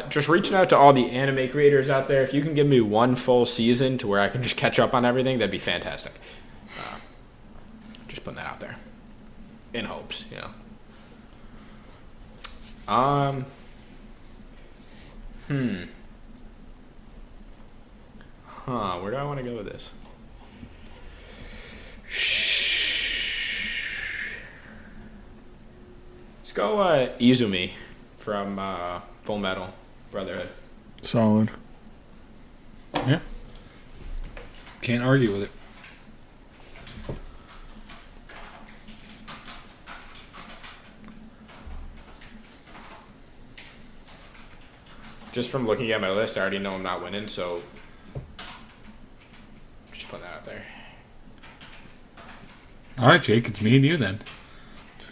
A: Just reaching out to all the anime creators out there. If you can give me one full season to where I can just catch up on everything, that'd be fantastic. Just putting that out there. In hopes, you know. Where do I want to go with this? Let's go Izumi from Full Metal Brotherhood.
C: Solid.
B: Yeah. Can't argue with it.
A: Just from looking at my list, I already know I'm not winning, so just put that out there.
B: All right, Jake, it's me and you then.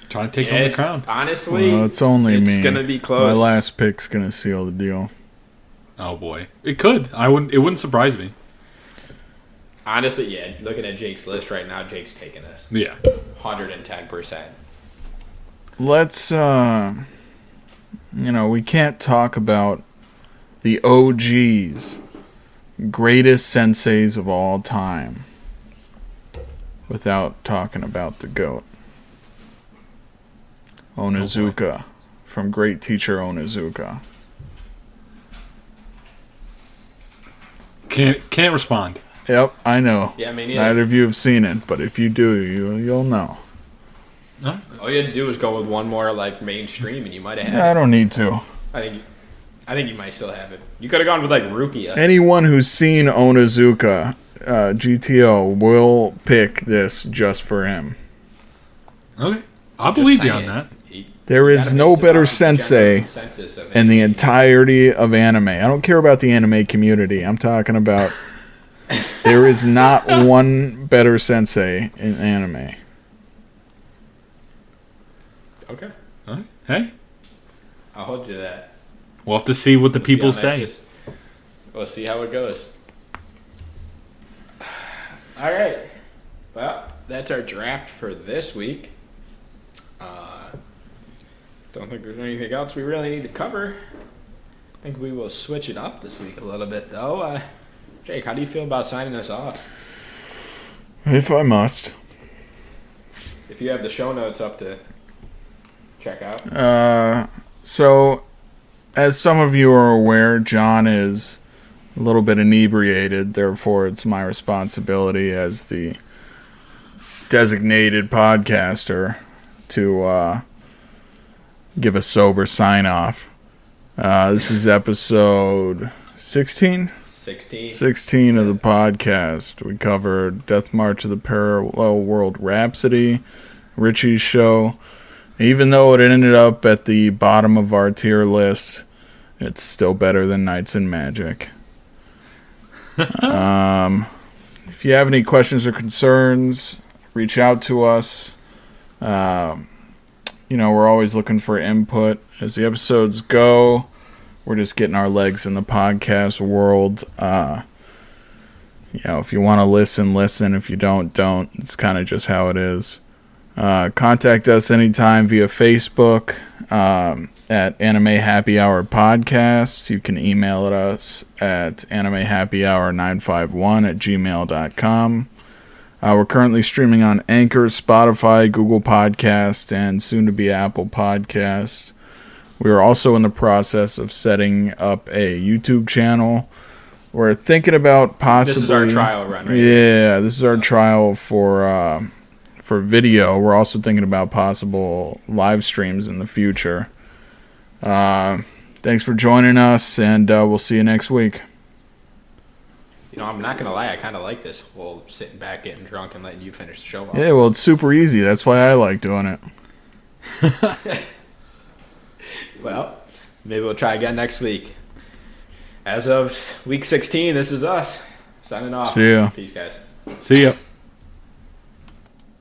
B: Trying to take home the crown.
A: Honestly,
C: it's only me.
A: It's gonna be close.
C: My last pick's gonna seal the deal.
B: Oh boy, it could. It wouldn't surprise me.
A: Honestly, yeah. Looking at Jake's list right now, Jake's taking this.
B: Yeah,
A: 110%.
C: Let's we can't talk about the OGs, greatest senseis of all time, without talking about the GOAT. Onizuka, from Great Teacher Onizuka.
B: Can't respond.
C: Yep, I know.
A: Yeah, I mean,
C: neither of you have seen it, but if you do, you'll know.
B: Huh?
A: All you had to do was go with one more like mainstream, and you might have had
C: I don't need to.
A: I think you might still have it. You could have gone with like Rukia.
C: Anyone who's seen Onizuka, GTO, will pick this just for him.
B: Okay, I believe you on that.
C: There is no better sensei in the entirety of anime. I don't care about the anime community. I'm talking about there is not one better sensei in anime.
A: Okay.
B: All right. Hey,
A: I'll hold you to that.
B: We'll have to see what the people say.
A: We'll see how it goes. All right. Well, that's our draft for this week. Don't think there's anything else we really need to cover. I think we will switch it up this week a little bit, though. Jake, how do you feel about signing us off?
C: If I must.
A: If you have the show notes up to check out.
C: So, as some of you are aware, John is a little bit inebriated. Therefore, it's my responsibility as the designated podcaster to give a sober sign-off. This is episode 16? 16 of the podcast. We covered Death March of the Parallel World Rhapsody, Richie's show. Even though it ended up at the bottom of our tier list, it's still better than Knights and Magic. If you have any questions or concerns, reach out to us. We're always looking for input. As the episodes go, we're just getting our legs in the podcast world. If you want to listen. If you don't. It's kind of just how it is. Contact us anytime via Facebook at Anime Happy Hour Podcast. You can email us at animehappyhour951@gmail.com. We're currently streaming on Anchor, Spotify, Google Podcast, and soon to be Apple Podcast. We are also in the process of setting up a YouTube channel. We're thinking about possibly...
A: This is our trial run, right?
C: Yeah, this is our trial for video. We're also thinking about possible live streams in the future. Thanks for joining us, and we'll see you next week.
A: I'm not going to lie. I kind of like this whole sitting back, getting drunk, and letting you finish the show off.
C: Yeah, well, it's super easy. That's why I like doing it.
A: Well, maybe we'll try again next week. As of week 16, this is us. Signing off.
C: See ya.
A: Peace, guys.
B: See ya.